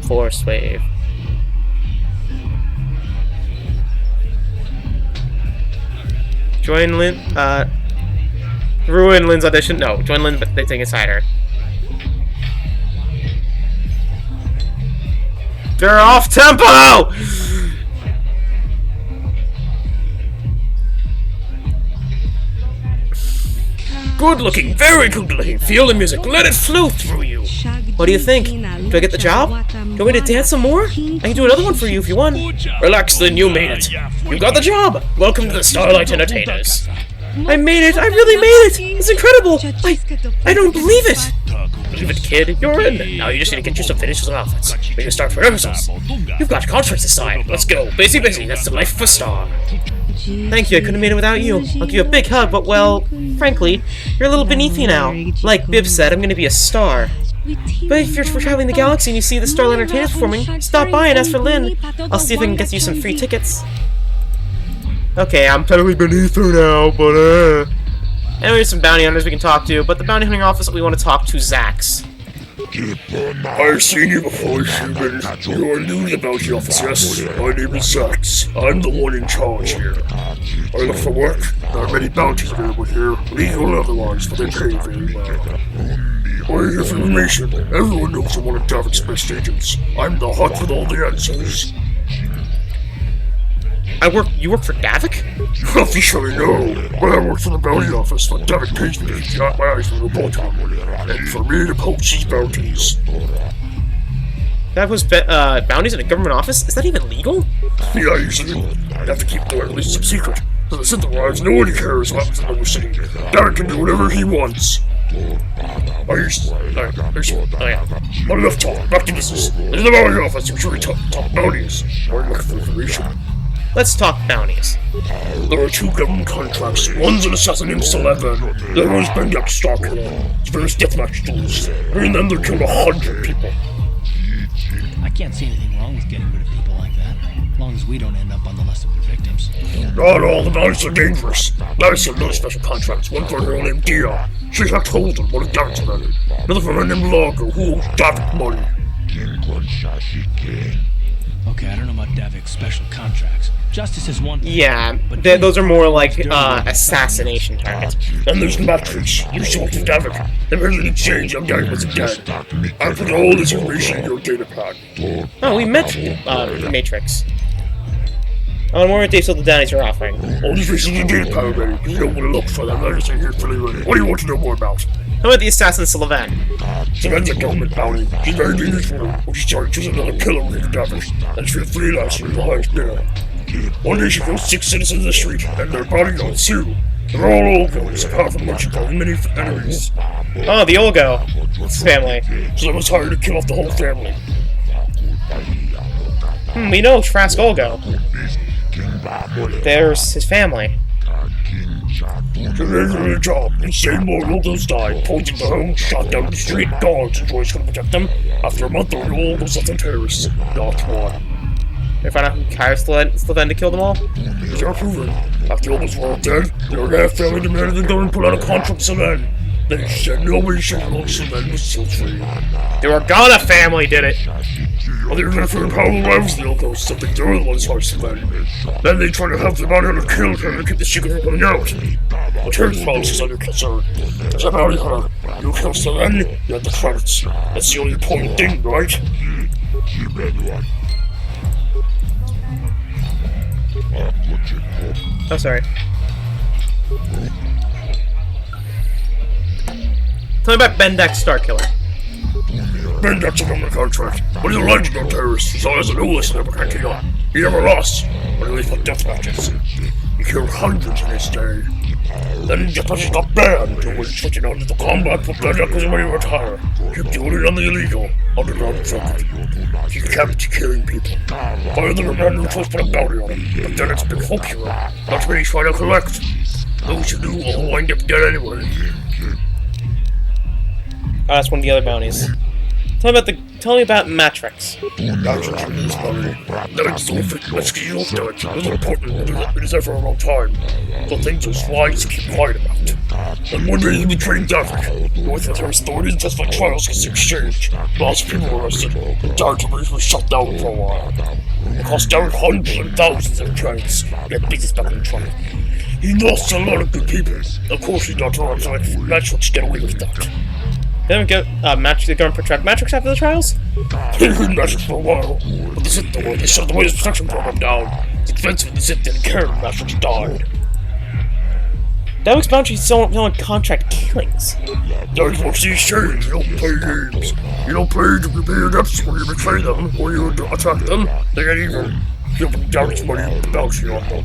Force wave. Join Lynn, ruin Lynn's audition. No, join Lynn, but they take inside her. They're off tempo! Good looking, very good looking. Feel the music, let it flow through you. What do you think? Do I get the job? Do you want me to dance some more? I can do another one for you if you want. Relax, Lynn, you made it. You got the job. Welcome to the Starlight Entertainers. I made it. I really made it. It's incredible. I don't believe it. Believe it, kid. You're in. Now you just need to get yourself finished with some outfits. We can start for rehearsals. You've got concerts this time. Let's go. Busy. That's the life of a star. Thank you, I couldn't have made it without you. I'll give you a big hug, but well, frankly, you're a little beneath me now. Like Bib said, I'm gonna be a star. But if you're traveling the galaxy and you see the Starlight Entertainers performing, stop by and ask for Lynn. I'll see if I can get you some free tickets. Okay, I'm totally beneath her now, but anyway, there's some bounty hunters we can talk to, but the bounty hunting office we want to talk to Zax. I've seen you before, Stephen. You are new to the bounty office, yes? My name is Zax. I'm the one in charge here. I look for work. There are many bounties available here, legal and otherwise, but they pay very well. I'm here for information. Everyone knows I'm one of Davik's best agents. I'm the hunt with all the answers. You work for Davik? Officially, no. But I work for the bounty office, but Davik pays me to keep my eyes on the reporting. And for me to poach these bounties. That was bounties in a government office? Is that even legal? Yeah, usually. I have to keep the release secret. So the Synthwise, nobody cares what happens in the city. Davik can do whatever he wants. Enough talk. Back to business. There's the bounty office. I'm sure we talk bounties. We're looking for information. Let's talk bounties. There are 2 government contracts. One's an assassin named Sullivan. The other one's Bendak Starkiller. It's various deathmatch duels. And then they killed 100 people. I can't see anything wrong with getting rid of people like that, as long as we don't end up on the list of the victims. Not all the bounties are dangerous. Madison had no special contracts. One for a girl named Dia. She helped Holden, one of David's men. Another for a man named Largo, who owes David money. Okay, I don't know about Davik's special contracts. Justice is one thing. Yeah, those are more like assassination targets. And there's the Matrix. You saw it to Davik. The merely exchange young guy was dead. I put all this information in your data pad. Oh, we met Matrix. Oh, and more dates of the bounties you're offering. All these faces in your data pad already. You don't want to look for them. I'm just here for you. What do you want to know more about? How about the assassin Sullivan? Sullivan's a government bounty. She's very dangerous for her. When she started choosing another killer with Davik. And she's freelancing the highest bidder. One day she kills 6 citizens in the street, and their bodyguards too. They're all Olgos, apart from what she calls many enemies. Oh, the Olgo family. Sullivan's hired to kill off the whole family. We know Trask Olgo. There's his family. She made her job. Insane more Olgos died, pointing the home, shot down the street. Guards and Joyce couldn't protect them. After a month, all the Olgos left on terrorists. Not one. They found out who hired Sullivan to kill them all? These are proven. After the Olgos were all dead, their half family demanded the government pull out a contract with Sullivan. They said nobody should know Sullivan was still free. The Organa family did it. Well, they were going to figure out how the rivals the Olgos, something they were the ones hard Sullivan. Then they tried to help them out and kill her and keep the secret from coming out. The terrorist policies on your concern. As a bounty hunter, you kill Sullivan, you have the credits. That's the only important thing, right? Oh, sorry. Tell me about Bendak Starkiller. Bendak's a government contract, but he's a legendary terrorist. He's always an oldest never can kill. He never lost, but he only fought death matches. He killed hundreds in his day. Then death matches got banned, and was switching out into combat, but Bendak was ready to retire. Kept doing it on the illegal, underground circuit. He kept killing people. Fire the man who chose to put a bounty on him, but then it's a big folk hero. Not many try to collect. Those who do all wind up dead anyway. Oh, that's one of the other bounties. Tell me about Matrix. Matrix is this bounty. That is so fit. Let's get you off to it. It's important. It is there for a long time. So things are wise to keep quiet about. And one day you'll be trading Davik. North with her authorities just like trials gets exchanged. Lots of people were arrested. Entire companies were shut down for a while. It cost Davik hundreds and thousands of trades. Get business back in trouble. He lost a lot of good people. Of course he's not wrong, so Matrix get away with that. They don't get the government protract Matrix after the trials? They heard Matrix for a while, but they shut the Waves protection program down. It's expensive and the Sith didn't care and Matrix died. Davik's bounty is on contract killings. That's what's the exchange. You don't play games. You don't play to pay your debts when you betray them or you attack them. They get even. You open Davik's money and the bounty on them.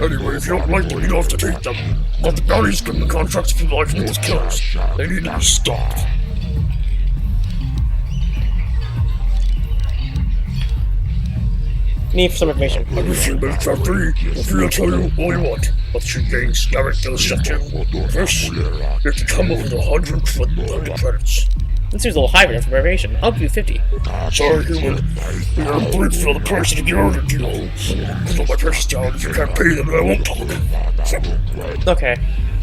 Anyway, if you don't like them, you don't have to take them. But the bounties give them contracts if you like them as killers. They need to be stopped. Need some information. I'll give you a minute for free. I'm free to tell you all you want. But your games, Garrett, they'll shut you. First, you have to come up with 100 credits. This seems a little high for information. I'll give you 50. Sorry, human. You're gonna break for the person to get out of deal. Because all my precious down, if you can't pay them, I won't talk. Okay,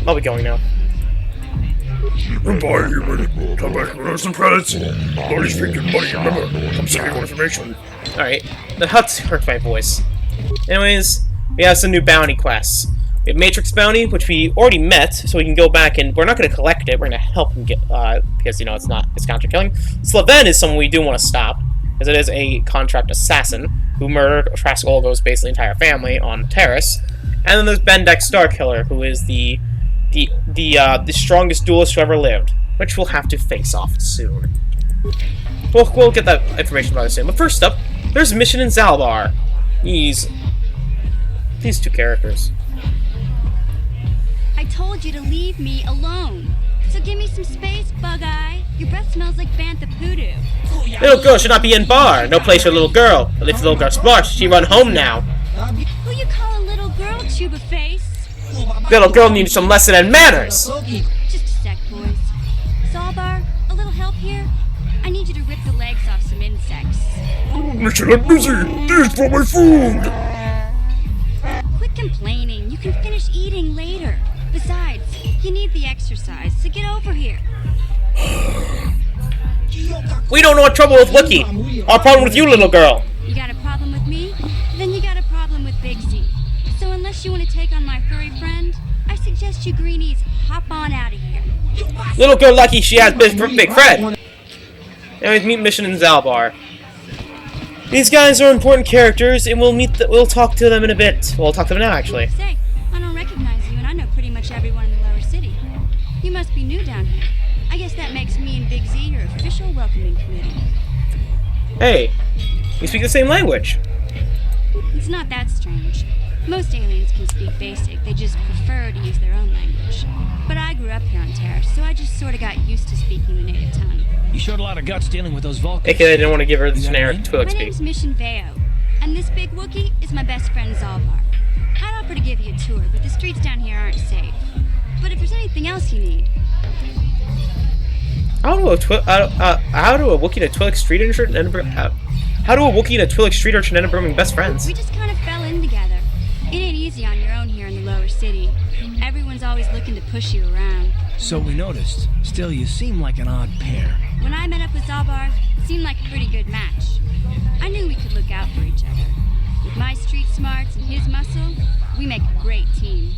I'll be going now. Goodbye, human. Come back with some credits. Nobody's drinking money, remember. Come send me more information. Alright, the Huts hurt my voice. Anyways, we have some new bounty quests. We have Matrix Bounty, which we already met, so we can go back and we're not going to collect it, we're going to help him get, because, you know, it's contract killing. Sullivan is someone we do want to stop, because it is a contract assassin who murdered Trask Olgo's basically entire family on Terrace. And then there's Bendak Starkiller, who is the strongest duelist who ever lived, which we'll have to face off soon. We'll get that information about it soon. But first up, there's Mission in Zalbar. These two characters. I told you to leave me alone. So give me some space, Bug-Eye. Your breath smells like bantha poodoo. Little girl should not be in bar. No place for little girl. At least the little girl's smart. She run home now. Who you call a little girl, Chuba Face? Little girl needs some lesson in manners. Just a sec, boys. Zalbar, a little help here? I need you to rip the legs off some insects. Mission, I'm busy. This for my food. Quit complaining. You can finish eating later. Besides, you need the exercise, so get over here. We don't want trouble with Wookie. Our problem with you, little girl. You got a problem with me? Then you got a problem with Big Z. So unless you want to take on my furry friend, I suggest you greenies hop on out of here. Little girl lucky she has big Fred. Anyways, meet Mission and Zalbar. These guys are important characters, and we'll talk to them in a bit. We'll talk to them now, actually. Say, I don't recognize you, and I know pretty much everyone in the lower city. You must be new down here. I guess that makes me and Big Z your official welcoming committee. Hey, we speak the same language. It's not that strange. Most aliens can speak basic, they just prefer to use their own language. But I grew up here on Terra, so I just sort of got used to speaking the native tongue. You showed a lot of guts dealing with those Vulcans. AKA they didn't want to give her the generic Twi'lek My speak. name's Mission Veo, and this big Wookiee is my best friend Zalbar. I'd offer to give you a tour, but the streets down here aren't safe. But if there's anything else you need... How do a Wookiee and a Twi'lek street urchin end up... How do a Wookiee and a Twi'lek street urchin end up becoming best friends? We just kind of fell in together. It ain't easy on your own here in the lower city. Everyone's always looking to push you around. So we noticed. Still, you seem like an odd pair. When I met up with Zalbar, it seemed like a pretty good match. I knew we could look out for each other. With my street smarts and his muscle, we make a great team.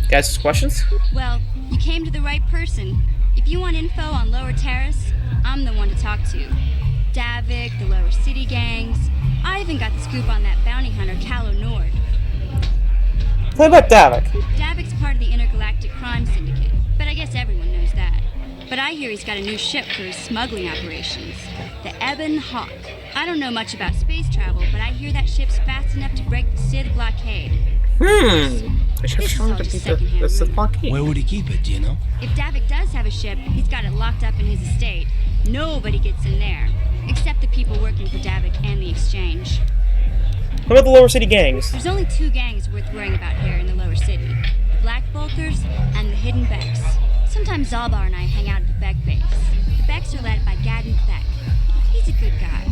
Guys, questions? Well, you came to the right person. If you want info on Lower Terrace, I'm the one to talk to. Davik, the Lower City gangs. I even got the scoop on that bounty hunter, Calo Nord. What about Davik? Davik's part of the Intergalactic Crime Syndicate, but I guess everyone knows that. But I hear he's got a new ship for his smuggling operations, the Ebon Hawk. I don't know much about space travel, but I hear that ship's fast enough to break the Sith blockade. The ship's trying to beat the Sith blockade. Where would he keep it, do you know? If Davik does have a ship, he's got it locked up in his estate. Nobody gets in there, except the people working for Davik and the Exchange. What about the Lower City gangs? There's only two gangs worth worrying about here in the Lower City. The Black Vulkers and the Hidden Becks. Sometimes Zalbar and I hang out at the Beck base. The Becks are led by Gadden Beck. He's a good guy.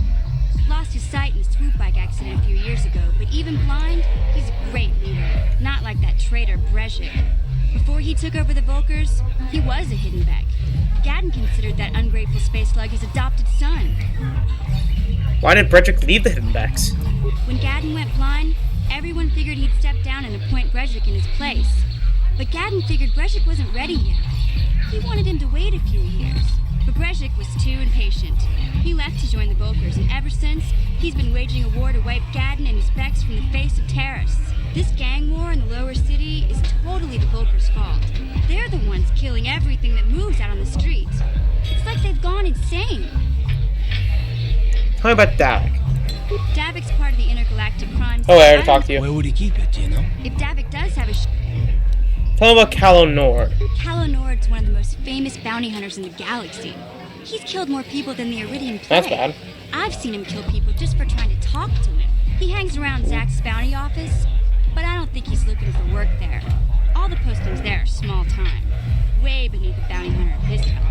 Lost his sight in a swoop bike accident a few years ago, but even blind, he's a great leader. Not like that traitor Brezhik. Before he took over the Vulkers, he was a Hidden Beck. Gadden considered that ungrateful space slug his adopted son. Why did Brezhik leave the Hidden Becks? When Gadden went blind, everyone figured he'd step down and appoint Brezhik in his place. But Gadden figured Brezhik wasn't ready yet. He wanted him to wait a few years. But Brezhik was too impatient. He left to join the Vulkers, and ever since, he's been waging a war to wipe Gadden and his Becks from the face of Terrace. This gang war in the lower city is totally the Vulkers' fault. They're the ones killing everything that moves out on the streets. It's like they've gone insane. Tell me about Davik. Davik's part of the Intergalactic Crime Oh, I already talked to you. Where would he keep it, do you know? If Davik does have a Tell me about Calo Nord. Calo Nord's one of the most famous bounty hunters in the galaxy. He's killed more people than the Iridian Plague. That's bad. I've seen him kill people just for trying to talk to him. He hangs around Zack's bounty office, but I don't think he's looking for work there. All the postings there are small time, way beneath a bounty hunter of his caliber.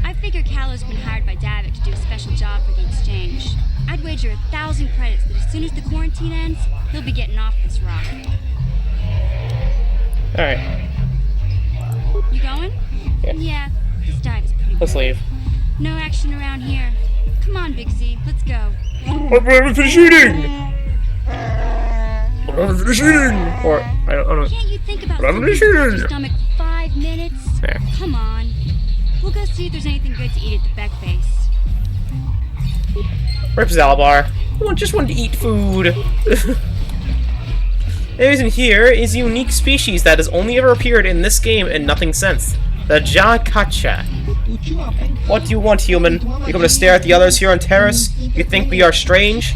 I figure Calo's been hired by Davik to do a special job for the Exchange. I'd wager 1,000 credits that as soon as the quarantine ends, he'll be getting off this rock. Alright, You going? Yeah, this dive is pretty let's good. leave. No action around here. Come on, Big Z, let's go. I'm having finished eating! I'm having finished eating! Or, I don't know. Can't you think about But I'm something not to fill your eating. stomach for 5 minutes? Yeah. Come on. We'll go see if there's anything good to eat at the Beck base. Rip Zalbar. I just wanted to eat food. Anyways, in here is a unique species that has only ever appeared in this game and nothing since. The Jakacha. What do you want, human? You come to stare at the others here on Terrace? You think we are strange?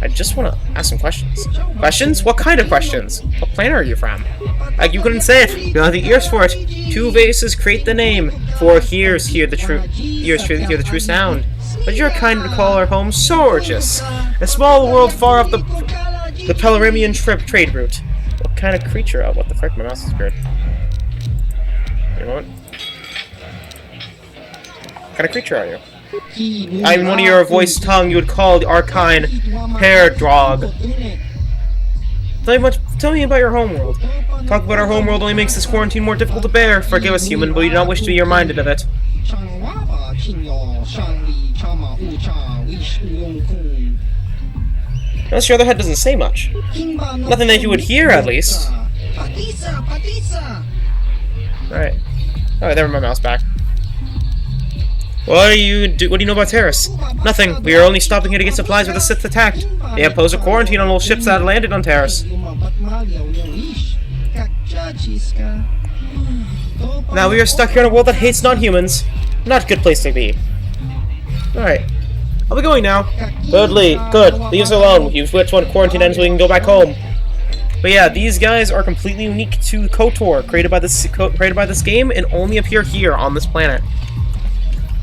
I just want to ask some questions. Questions? What kind of questions? What planet are you from? Like, you couldn't say it. You don't have the ears for it. 2 vases create the name. 4 ears hear the true sound. But your kind would call our home Sorgus, a small world far off the Pelorimian trade route. What kind of creature? Oh, what the frick? My mouse is weird. Wait a moment. What kind of creature are you? I'm one of your voice tongue you would call the Archine Hairdrog. Tell me about your homeworld. Talk about our homeworld only makes this quarantine more difficult to bear. Forgive us, human, but we do not wish to be reminded of it. Notice your other head doesn't say much. Nothing that you would hear, at least. Alright. Alright, there, my mouse back. What do you know about Terrace? Nothing. We are only stopping here to get supplies where the Sith attacked. They imposed a quarantine on all ships that landed on Terrace. Now we are stuck here in a world that hates non-humans. Not a good place to be. Alright. I'll be going now. Good. Leave us alone. You switch when quarantine ends so we can go back home. But yeah, these guys are completely unique to KOTOR, created by this game, and only appear here on this planet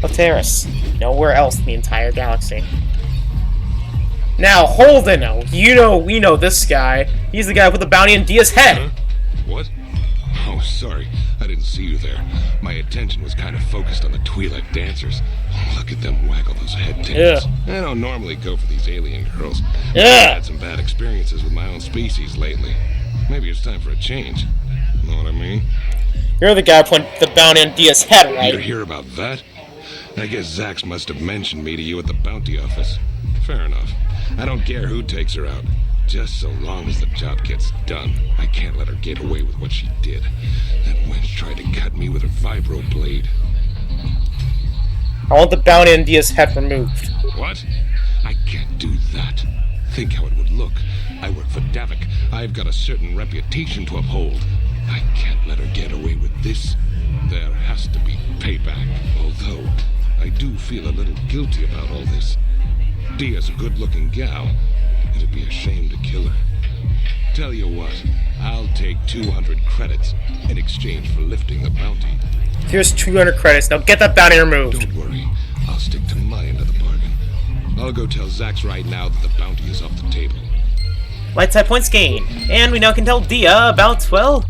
of Terrace. Nowhere else in the entire galaxy. Now, Holden, we know this guy. He's the guy with the bounty on Dia's head. What? Oh, sorry. I didn't see you there. My attention was kind of focused on the Twi'lek dancers. Oh, look at them waggle those head tails. I don't normally go for these alien girls. I've had some bad experiences with my own species lately. Maybe it's time for a change. Know what I mean? You're the guy putting the bounty on Dia's head, right? You hear about that? I guess Zax must have mentioned me to you at the bounty office. Fair enough. I don't care who takes her out. Just so long as the job gets done. I can't let her get away with what she did. That wench tried to cut me with her vibro blade. I want the bounty on Dia's head removed. What? I can't do that. Think how it would look. I work for Davik. I've got a certain reputation to uphold. I can't let her get away with this. There has to be payback. Although, I do feel a little guilty about all this. Dia's a good-looking gal. It'd be a shame to kill her. Tell you what, I'll take 200 credits in exchange for lifting the bounty. Here's 200 credits. Now get that bounty removed. Don't worry. I'll stick to my end of the bargain. I'll go tell Zax right now that the bounty is off the table. Light side points gained. And we now can tell Dia about, well,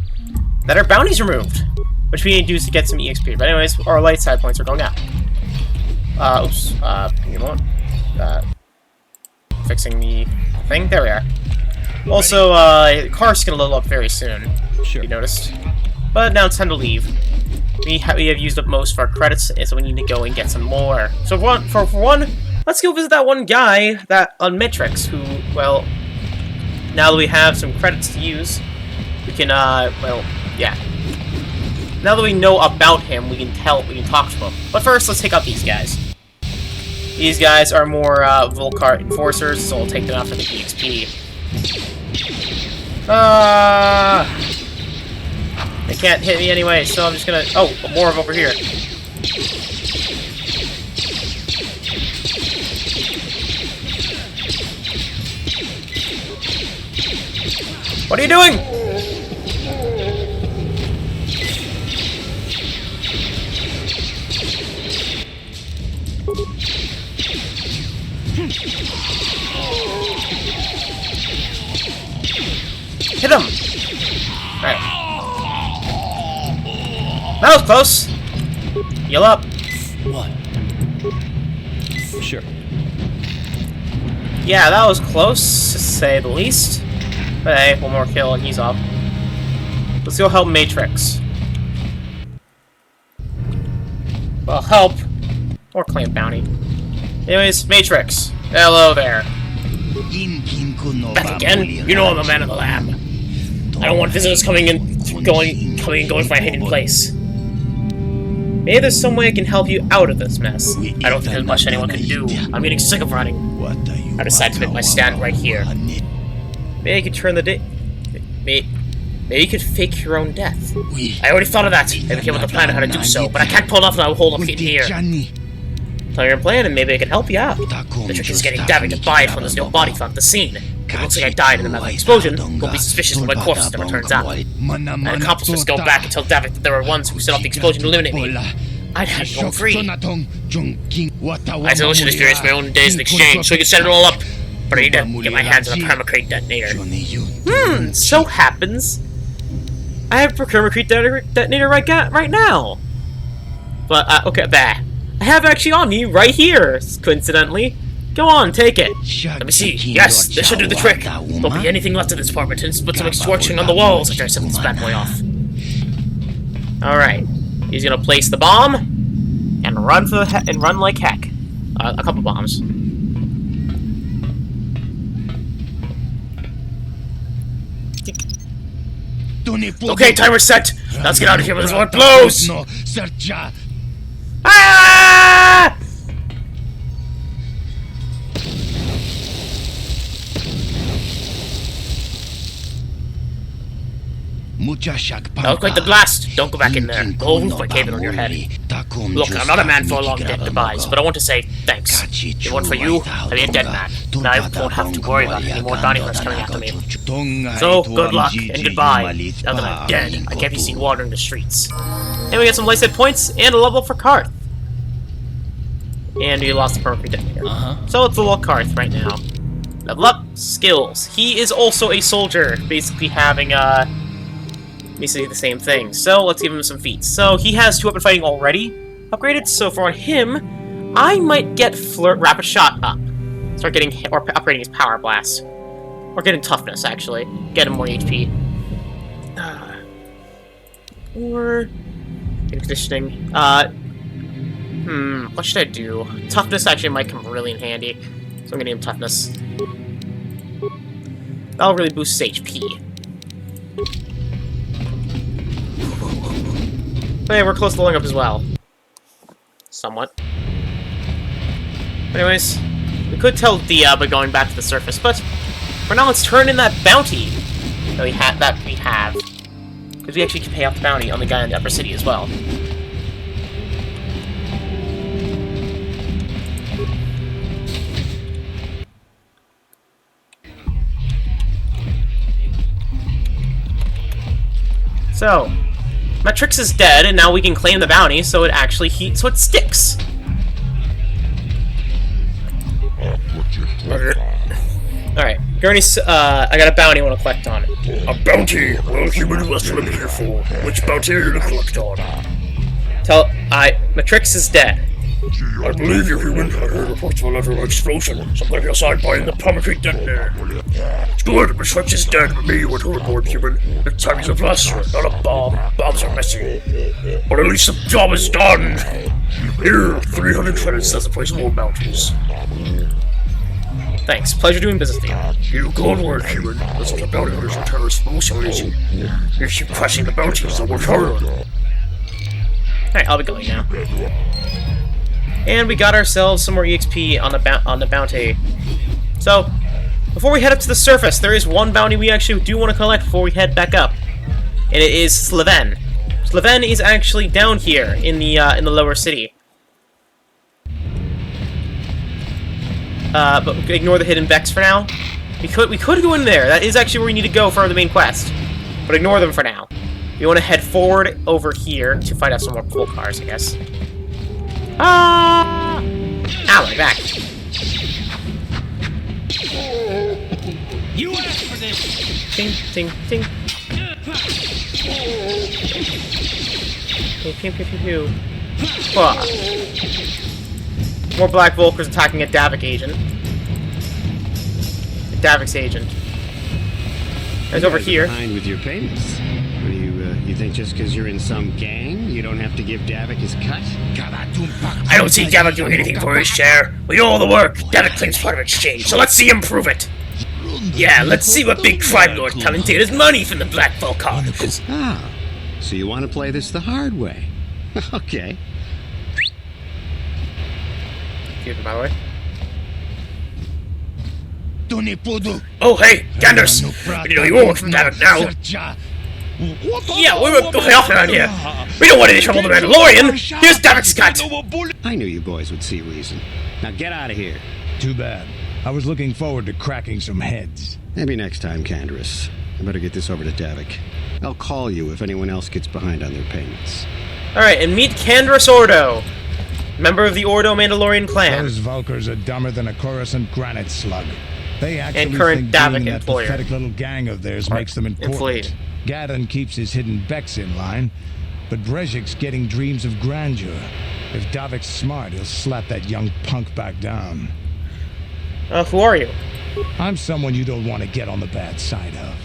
that her bounty's removed. Which we need to do to get some EXP. But anyways, our light side points are going out. Oops. Give me a moment. Fixing the thing. There we are. Also, the car's gonna level up very soon. Sure. You noticed. But now it's time to leave. We have used up most of our credits, so we need to go and get some more. So for one, let's go visit that one guy on Matrix who, well, now that we have some credits to use, we can, well, yeah. Now that we know about him, we can talk to him. But first, let's take out these guys. These guys are more Volkart enforcers, so we'll take them out for the EXP. They can't hit me anyway, so I'm just gonna... Oh, more of over here. What are you doing? Hit him! Alright. That was close! Heal up. What? Sure. Yeah, that was close, to say the least. But hey, one more kill and he's up. Let's go help Matrix. Well, help. Or claim bounty. Anyways, Matrix. Hello there. Back again? You know I'm a man of the lab. I don't want visitors coming and going from my hidden place. Maybe there's some way I can help you out of this mess. I don't think there's much anyone can do. I'm getting sick of running. I decided to make my stand right here. Maybe I could turn the day... Maybe you could fake your own death. I already thought of that. I became with the plan on how to do so, but I can't pull it off and I'll hold up here. Tell your plan and maybe I can help you out. The trick is getting Davik to buy it when there's no body found at the scene. It looks like I died in a metal explosion. Don't be suspicious of my corpse as it turns out. My accomplices go back and tell Davik that there were ones who set off the explosion to eliminate me. I'd have to go free. I delicious experienced my own days in exchange, so I could set it all up. But I need to get my hands on a permacrate detonator. So happens I have a permacrete detonator right now. But, okay, there. I have it actually on me right here, coincidentally. Go on, take it. Let me see. Yes, this should do the trick. There'll be anything left of this apartment and put some scorching on the walls after I set this bad boy off. Alright. He's gonna place the bomb and run for and run like heck. A couple bombs. Okay, timer set. Let's get out of here before it blows. Ah! That was quite the blast. Don't go back in there. The whole roof might cave in on your head. Look, I'm not a man for long dead goodbyes, but I want to say thanks. If it weren't for you, I'd be a dead man. And I won't have to worry about any more bounty hunters coming after me. So, good luck and goodbye. Now that I'm dead, I can't be seen wandering the streets. And we get some light set points and a level for Karth. And we lost the permanent detonator. So let's level up Karth right now. Level up, skills. He is also a soldier, basically having basically the same thing. So let's give him some feats. So he has 2 weapon fighting already upgraded. So for him, I might get rapid shot up. Start getting or upgrading his power blast, or getting toughness actually. Get him more HP. Or conditioning. What should I do? Toughness actually might come really in handy. So I'm gonna give him toughness. That'll really boost his HP. But hey, we're close to leveling up as well. Somewhat. Anyways, we could tell Dia by going back to the surface, but for now let's turn in that bounty that we have. Because we actually can pay off the bounty on the guy in the upper city as well. So, Matrix is dead, and now we can claim the bounty, so it actually so it sticks. Alright, Gurney's, I got a bounty I want to collect on. A bounty? Well, human, who else would I be here for? Which bounty are you to collect on? Matrix is dead. I believe you, human. I heard reports of a level explosion. Somebody outside buying the permacrete detonator. It's good, Matrix is dead, but me, you went overboard, human. This time he's a blaster, not a bomb. Bombs are messy. But at least the job is done. Here, 300 credits as the price of all bounties. Thanks. Pleasure doing business with you. You go to work, human. That's what the bounty hunters and terrorists are so easy. You keep crushing the bounties, they'll work harder. Alright, I'll be going now. And we got ourselves some more EXP on the bounty. So, before we head up to the surface, there is one bounty we actually do want to collect before we head back up. And it is Slaven. Slaven is actually down here in the lower city. But ignore the hidden Vex for now. We could go in there. That is actually where we need to go for the main quest. But ignore them for now. We want to head forward over here to find out some more pull cars, I guess. Ah! Ow, my back. You asked for this. Ting, ting, ting. Pew, pew, pew, pew, pew. More Black Vulkars attacking a Davik agent. Davik's agent. It's over here. Behind with your payments. What do you think just because you're in some gang, you don't have to give Davik his cut? I don't see Davik doing anything for his share. We do all the work. Davik claims part of exchange, so let's see him prove it. Yeah, let's see what big crime lord Talentator's money from the Black Vulkars. Ah, so you want to play this the hard way? Okay. By the way. Oh, hey, Ganders! You know you won't work from Davik now. Yeah, we were going off around here. We don't want any trouble with the Mandalorian. Here's Davik's cut. I knew you boys would see reason. Now get out of here. Too bad. I was looking forward to cracking some heads. Maybe next time, Canderous. I better get this over to Davik. I'll call you if anyone else gets behind on their payments. Alright, and meet Canderous Ordo, member of the Ordo Mandalorian clan. Those Vulkars are dumber than a Coruscant granite slug. They actually And current think Davik being in that employer. pathetic little gang of theirs makes them important. Inflated. Gadon keeps his hidden Becks in line, but Brejik's getting dreams of grandeur. If Davik's smart, he'll slap that young punk back down. Who are you? I'm someone you don't want to get on the bad side of.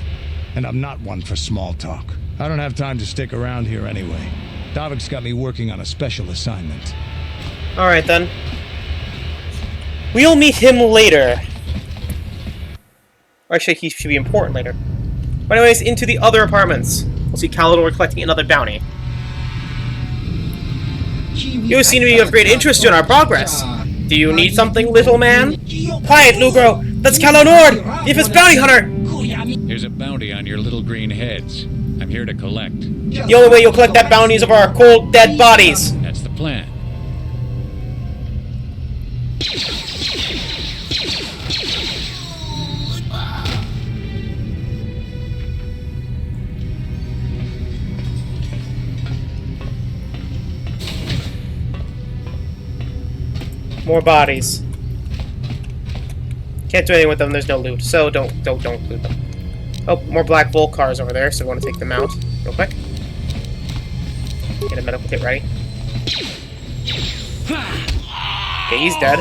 And I'm not one for small talk. I don't have time to stick around here anyway. Davik's got me working on a special assignment. Alright then. We'll meet him later. Or actually, he should be important later. But anyways, into the other apartments. We'll see Calidor collecting another bounty. You seem to be of great interest in our progress. Do you need something, little man? Quiet, Lugro! That's Calonord! If it's bounty hunter! Here's a bounty on your little green heads. I'm here to collect. The only way you'll collect that bounty is of our cold, dead bodies. That's the plan. More bodies. Can't do anything with them, there's no loot, so don't loot them. Oh, more black Volcars over there, so we want to take them out real quick. Get a medical kit ready. Okay, he's dead.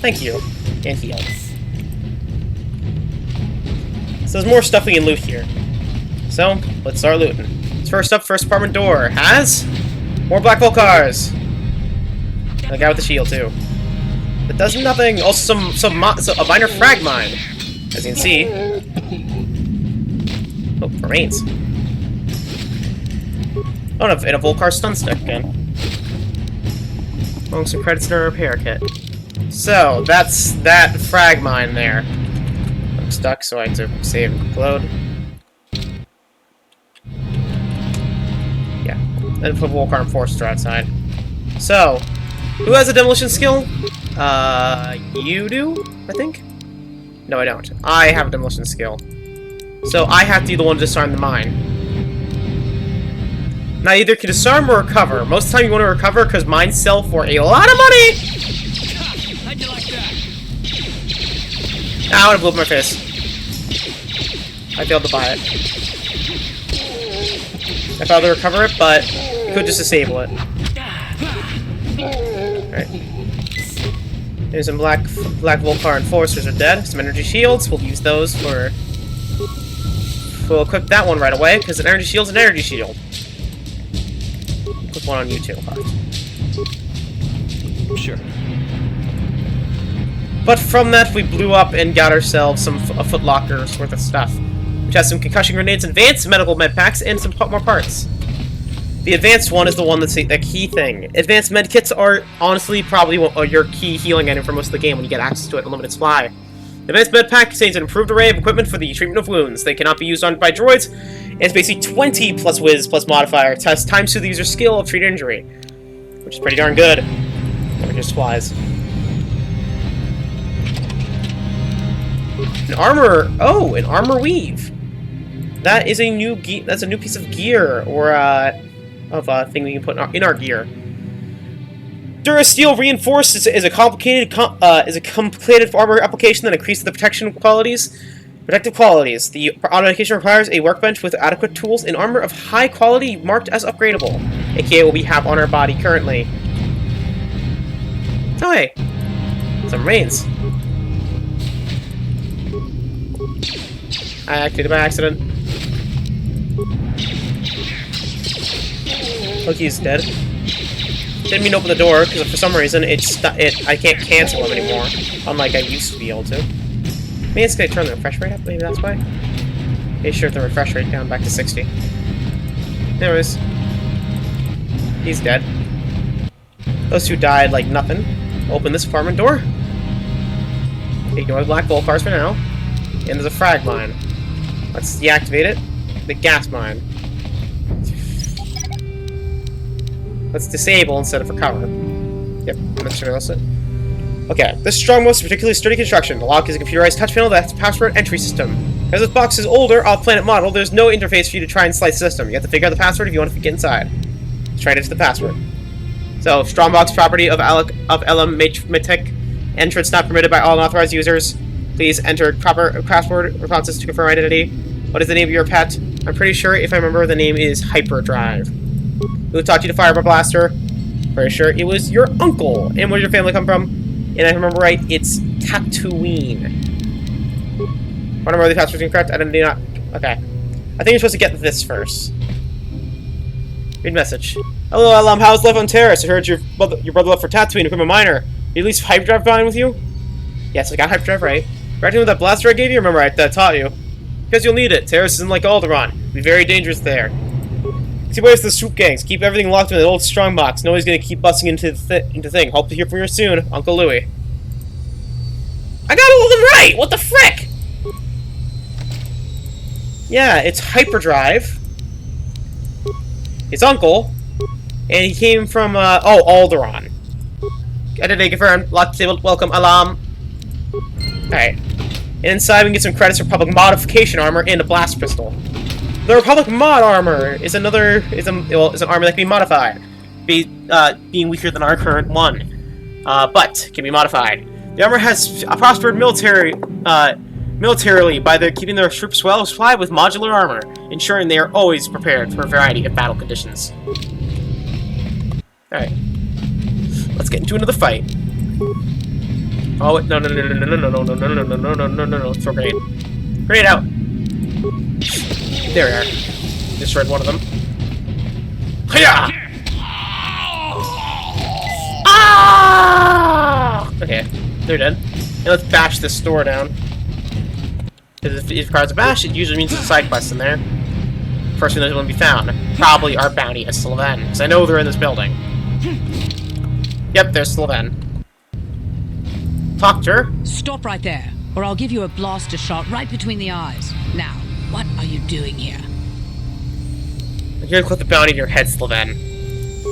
Thank you. And heal. So there's more stuff we can loot here. So, let's start looting. First up, first apartment door has more black Volcars. And the guy with the shield too. That does nothing. Also, a minor frag mine, as you can see. Oh, remains. Oh, and a Volcar stun stick again. Among some credits in our repair kit. So that's that frag mine there. I'm stuck, so I have to save and load. Yeah, then put Volcar and Forster outside. So, who has a demolition skill? You do, I think? No, I don't. I have a demolition skill. So I have to be the one to disarm the mine. Now, either can disarm or recover. Most of the time you want to recover because mines sell for a lot of money! How'd you like that? I would have blew up my face. I failed to buy it. I thought to recover it, but you could just disable it. Alright. There's some black Volcar and Foresters are dead. Some energy shields. We'll use those for... We'll equip that one right away, because an energy shield's an energy shield. Put one on you too. Sure. But from that, we blew up and got ourselves some a Foot Locker's worth of stuff, which has some concussion grenades, advanced medical med packs, and some more parts. The advanced one is the one that's the key thing. Advanced med kits are honestly probably your key healing item for most of the game when you get access to it in a limited supply. The advanced med pack contains an improved array of equipment for the treatment of wounds. They cannot be used by droids. And it's basically 20 plus whiz plus modifier test times to the user's skill of treat injury, which is pretty darn good. Never just supplies. An armor. Oh, an armor weave. That is a new that's a new piece of gear or of a thing we can put in our gear. Durasteel Reinforced is a complicated armor application that increases the protective qualities. The automation requires a workbench with adequate tools and armor of high quality marked as upgradable, aka what we have on our body currently. Oh hey, some remains. I activated by accident. Loki's dead. Didn't mean to open the door, because for some reason I can't cancel him anymore, unlike I used to be able to. Maybe it's going to turn the refresh rate up, maybe that's why? Okay, sure, the refresh rate down back to 60. Anyways. He's dead. Those two died like nothing. Open this apartment door. Ignore the black Volcars for now. And there's a frag mine. Let's deactivate it. The gas mine. Let's disable instead of recover. Yep, Mr. Nelson. Okay, this strong box is particularly sturdy construction. The lock is a computerized touch panel that's a password entry system. As this box is older, off-planet model, there's no interface for you to try and slice the system. You have to figure out the password if you want to get inside. Let's try to enter the password. So, strongbox property of LM Matek. Entrance not permitted by all unauthorized users. Please enter proper password responses to confirm identity. What is the name of your pet? I'm pretty sure, if I remember, the name is Hyperdrive. Who taught you to fire a blaster? Pretty sure it was your uncle. And where did your family come from? And if I remember right, it's Tatooine. Want to remember the password incorrect? I do not. Okay. I think you're supposed to get this first. Read message. Hello, Alam. How's life on Terrace? I heard your brother left for Tatooine to become a miner. Did you at least Hyperdrive fine with you? Yes, I got Hyperdrive right. Correcting with that blaster I gave you? Remember, I taught you. Because you'll need it. Terrace isn't like Alderaan. It'll be very dangerous there. See where's the swoop gangs. Keep everything locked in an old strong box. Nobody's gonna keep busting into the thing. Hope to hear from you soon, Uncle Louie. I got all of them right! What the frick? Yeah, it's Hyperdrive. His uncle. And he came from, Alderaan. Identity confirmed. Locked disabled. Welcome. Alarm. Alright. And inside we can get some credits for public modification armor and a blast pistol. The Republic mod armor is an armor that can be modified, being weaker than our current one, but can be modified. The armor has prospered militarily by keeping their troops well supplied with modular armor, ensuring they are always prepared for a variety of battle conditions. All right, let's get into another fight. Oh no! Throw a grenade! Grenade out! There we are. Destroyed one of them. Hiya! Ah! Okay, they're dead. Now let's bash this store down. If it requires a bash, it usually means there's a side quest in there. First thing that's going to be found. Probably our bounty at Sylvan, because I know they're in this building. Yep, there's Sylvan. Talk to her. Stop right there, or I'll give you a blaster shot right between the eyes. Now. What are you doing here? I'm here to collect the bounty on your head, Sylvan.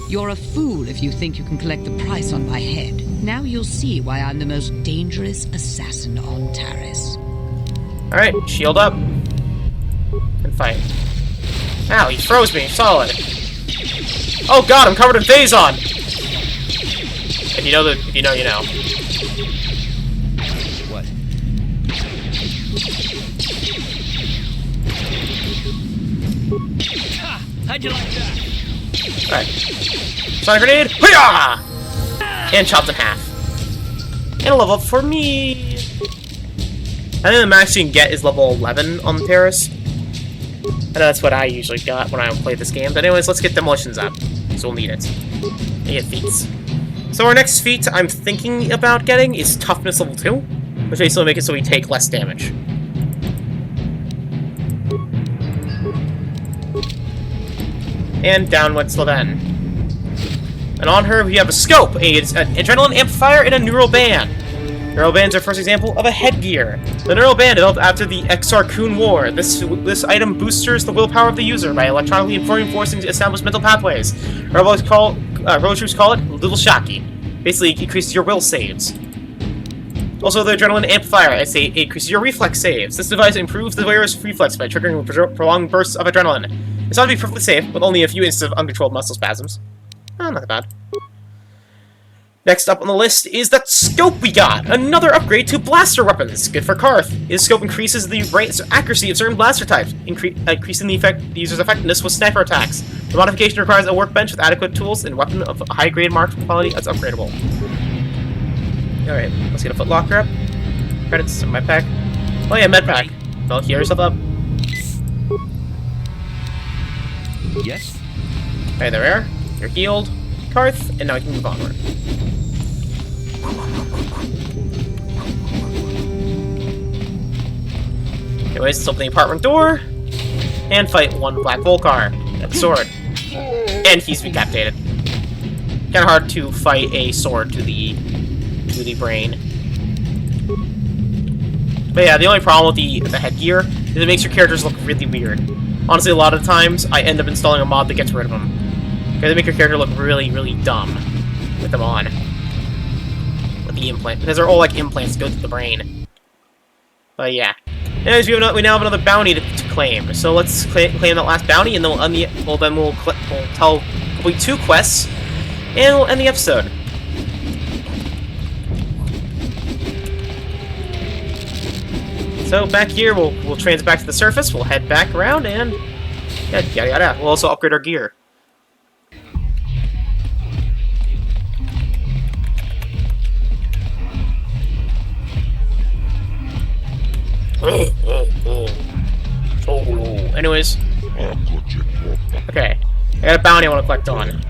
You're a fool if you think you can collect the price on my head. Now you'll see why I'm the most dangerous assassin on Taris. Alright, shield up. And fight. Ow, he froze me. Solid. Oh god, I'm covered in Phazon! If you know, you know. What? How'd you like that? Alright. Sonic grenade! Hoo-yah! And chopped in half. And a level up for me! I think the max you can get is level 11 on the Terrace. And that's what I usually got when I play this game. But anyways, let's get demolitions up. So we'll need it. And get feats. So our next feat I'm thinking about getting is Toughness level 2. Which basically make it so we take less damage. And down went Sylvan. And on her, we have a scope, an adrenaline amplifier, and a neural band. Neural band's our first example of a headgear. The neural band developed after the Exar Kun War. This item boosters the willpower of the user by electronically reinforcing established mental pathways. Robo troops call it Little Shocky. Basically, it increases your will saves. Also, the adrenaline amplifier, it increases your reflex saves. This device improves the wearer's reflex by triggering prolonged bursts of adrenaline. It's not to be perfectly safe, with only a few instances of uncontrolled muscle spasms. Oh, not that bad. Next up on the list is that scope we got! Another upgrade to blaster weapons! Good for Karth. This scope increases the accuracy of certain blaster types, increasing the user's effectiveness with sniper attacks. The modification requires a workbench with adequate tools and weapon of high-grade marked quality that's upgradable. Alright, let's get a footlocker up. Credits in my pack. Oh yeah, med pack. Well, heal yourself up. Yes? Okay, there we are. You're healed, Karth, and now we can move onward. Anyways, let's open the apartment door and fight one Black Volcar. Got a sword. And he's decapitated. Kinda hard to fight a sword to the brain. But yeah, the only problem with the headgear is it makes your characters look really weird. Honestly, a lot of times, I end up installing a mod that gets rid of them. Because they make your character look really, really dumb with them on. with the implant, because they're all like implants that go through the brain. But yeah. Anyways, we now have another bounty to claim. So let's claim that last bounty, and then we'll complete 2 quests, and we'll end the episode. So back here, we'll transit back to the surface. We'll head back around, and yada yada yada. We'll also upgrade our gear. Anyways, okay, I got a bounty I want to collect on.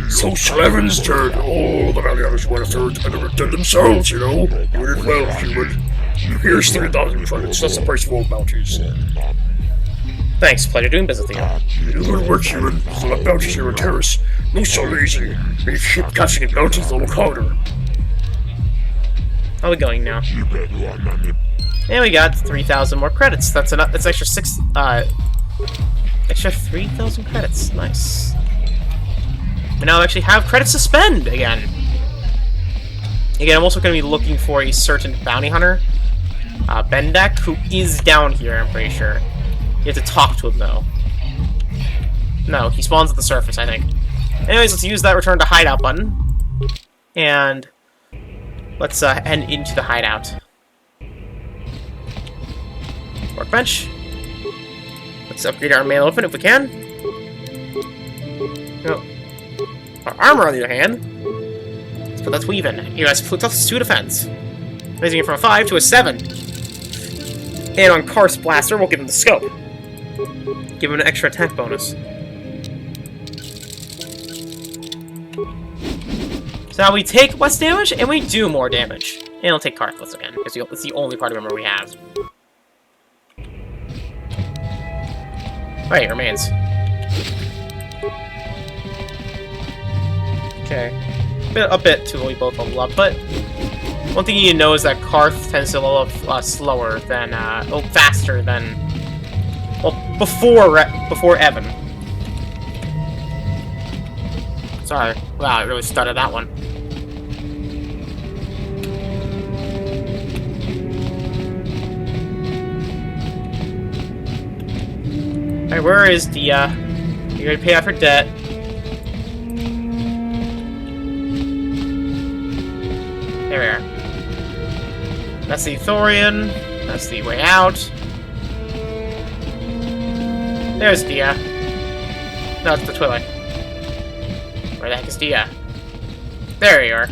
Social Evans turned all the bounty hunters went after and never did themselves, you know. You did well, human. Here's 3,000 credits. That's the price of all bounties. Thanks, pleasure doing business with you. You do good work, human. There's a lot of bounties here on Terrace. No so lazy. And if you keep catching bounties, they'll look harder. How are we going now? And we got 3,000 more credits. That's extra extra 3,000 credits. Nice. We now actually have credits to spend again. Again, I'm also going to be looking for a certain bounty hunter, Bendak, who is down here. I'm pretty sure. You have to talk to him though. No, he spawns at the surface, I think. Anyways, let's use that return to hideout button, and let's head into the hideout. Workbench. Let's upgrade our mail weapon if we can. No. Our armor, on the other hand, let's put that to even. US plus 2 defense. Raising it from a 5 to a 7. And on Karst Blaster, we'll give him the scope. Give him an extra attack bonus. So now we take less damage, and we do more damage. And I'll take Karst again, because it's the only party member we have. Alright, it remains. Okay. A bit too we both level up, but one thing you need to know is that Karth tends to level up slower than, faster than, well, before Evan. Sorry. Wow, I really stuttered that one. Alright, where is the, you're gonna pay off her debt. There we are. That's the Thorian. That's the way out. There's Dia. No, it's the Twilight. Where the heck is Dia? There you are.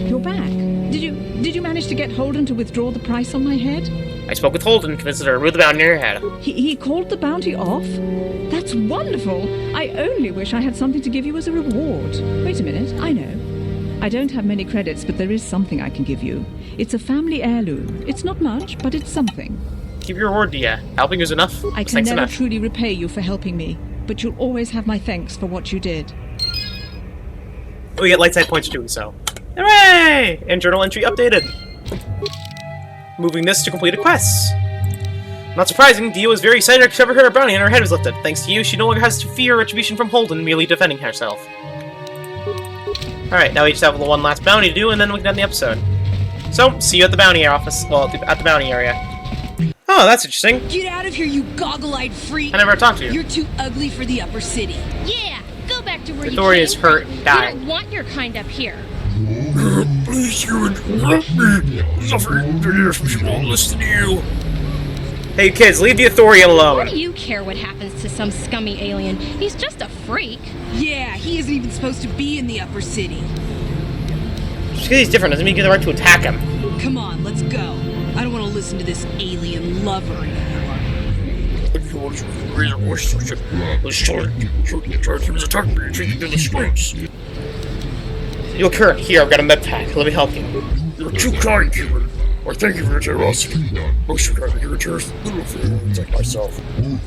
You're back. Did you manage to get Holden to withdraw the price on my head? I spoke with Holden, convinced her to remove the bounty on your head. He called the bounty off? That's wonderful! I only wish I had something to give you as a reward. Wait a minute, I know. I don't have many credits, but there is something I can give you. It's a family heirloom. It's not much, but it's something. Keep your reward, Dia. Helping is enough. I can Thanks never enough. truly repay you for helping me, but you'll always have my thanks for what you did. We get light side points for doing so. Hooray! And journal entry updated. Moving this to completed quests. Not surprising, Dia was very excited to discover her bounty and her head was lifted. Thanks to you, she no longer has to fear retribution from Holden, merely defending herself. Alright, now we just have one last bounty to do, and then we can end the episode. So, see you at the bounty office. Well, at the bounty area. Oh, that's interesting. Get out of here, you goggle-eyed freak! I never talked to you. You're too ugly for the upper city. Yeah, go back to where you Thorian came is hurt from. and We dying. don't want your kind up here. Please, human, help me. Suffering the years we won't listen to you. Hey kids, leave the Thorian alone. What do you care what happens to some scummy alien? He's just a freak. Yeah, he isn't even supposed to be in the upper city. Just because he's different doesn't mean you get the right to attack him. Come on, let's go. I don't want to listen to this alien lover anymore. You'll current here, I've got a med pack. Let me help you. You're too kind, human. I thank you for your generosity. Most of the time, your returns little for you, like myself.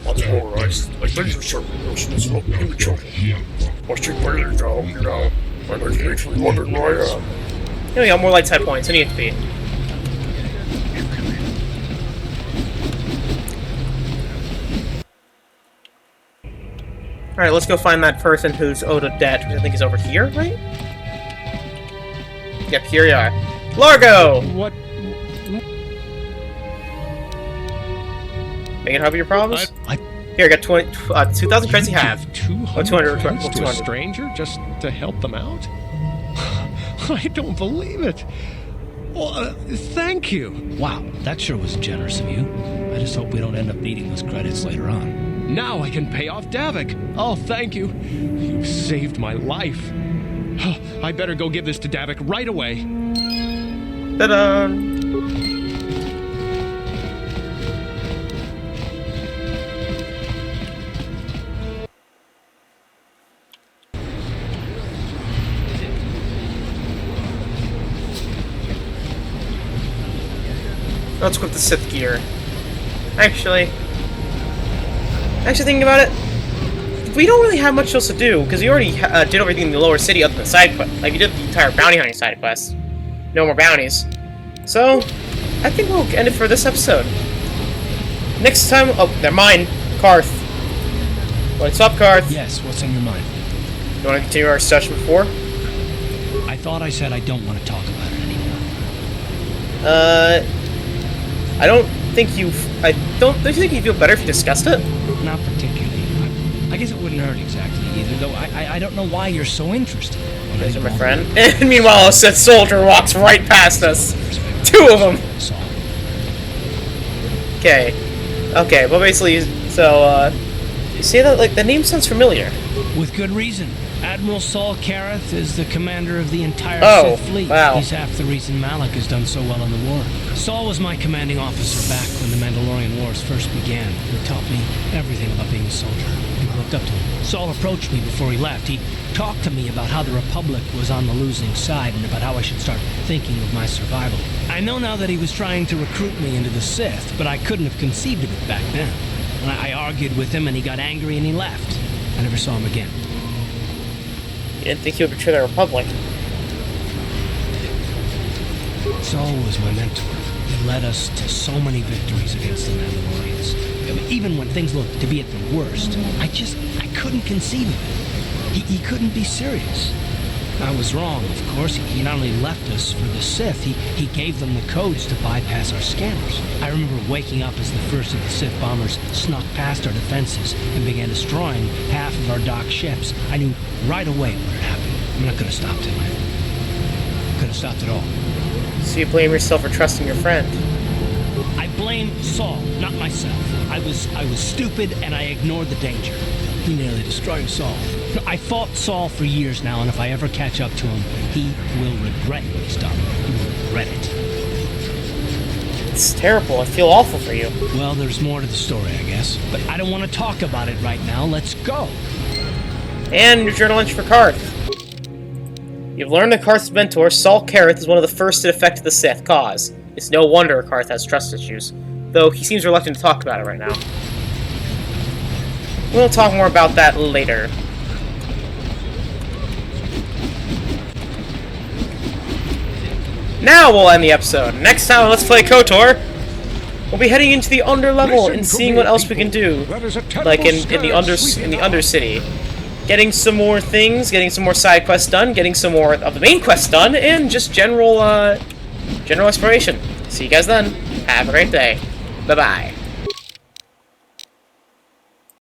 Once polarized, I thank you for serving those who help you the children. I take my leave now, you know. I'd like to make sure you wonder where I am. Here we go, more light side points. I need it to be. Alright, let's go find that person who's owed a debt, which I think is over here, right? Yep, here you are. Largo! What? Make it help your problems? Here, I got 2,000 credits you have. 200 credits to a 200. stranger just to help them out? I don't believe it. Well, thank you. Wow, that sure was generous of you. I just hope we don't end up needing those credits later on. Now I can pay off Davik. Oh, thank you. You saved my life. I better go give this to Davik right away. Ta-da! Let's equip the Sith gear. Actually thinking about it, we don't really have much else to do, because we already did everything in the lower city other than side quest. Like, we did the entire bounty hunting side quest. No more bounties. So, I think we'll end it for this episode. Next time, oh, they're mine. Karth. What's up, Karth? Yes, what's on your mind? You want to continue our discussion before? I thought I said I don't want to talk about it anymore. I don't think you feel better if you discussed it? Not particularly. I guess it wouldn't hurt exactly either, though I don't know why you're so interested. These are my friend. And meanwhile, a Sith soldier walks right past us. Two of them! Okay. Okay, well basically, so, you say that, like, the name sounds familiar. With good reason. Admiral Saul Kareth is the commander of the entire Sith fleet. Wow. He's half the reason Malak has done so well in the war. Saul was my commanding officer back when the Mandalorian Wars first began. He taught me everything about being a soldier. I looked up to him. Saul approached me before he left. He talked to me about how the Republic was on the losing side and about how I should start thinking of my survival. I know now that he was trying to recruit me into the Sith, but I couldn't have conceived of it back then. And I argued with him and he got angry and he left. I never saw him again. You didn't think he would betray the Republic. Saul was my mentor. He led us to so many victories against the Mandalorians. I mean, even when things looked to be at their worst, I couldn't conceive of it. He couldn't be serious. I was wrong, of course. He not only left us for the Sith, he gave them the codes to bypass our scanners. I remember waking up as the first of the Sith bombers snuck past our defenses and began destroying half of our docked ships. I knew right away what had happened. I mean, I could have stopped him. I could have stopped it all. So you blame yourself for trusting your friend? I blame Saul, not myself. I was stupid and I ignored the danger. He nearly destroyed us all. I fought Saul for years now, and if I ever catch up to him, he will regret what he's done. He will regret it. It's terrible. I feel awful for you. Well, there's more to the story, I guess. But I don't want to talk about it right now. Let's go. And your journal entry for Karth. You've learned that Karth's mentor, Saul Kareth, is one of the first to defect the Sith cause. It's no wonder Karth has trust issues, though he seems reluctant to talk about it right now. We'll talk more about that later. Now we'll end the episode. Next time, let's play KOTOR. We'll be heading into the underlevel and seeing what else we can do, like in the Undercity. Getting some more things, getting some more side quests done, getting some more of the main quests done, and just general exploration. See you guys then. Have a great day. Bye-bye.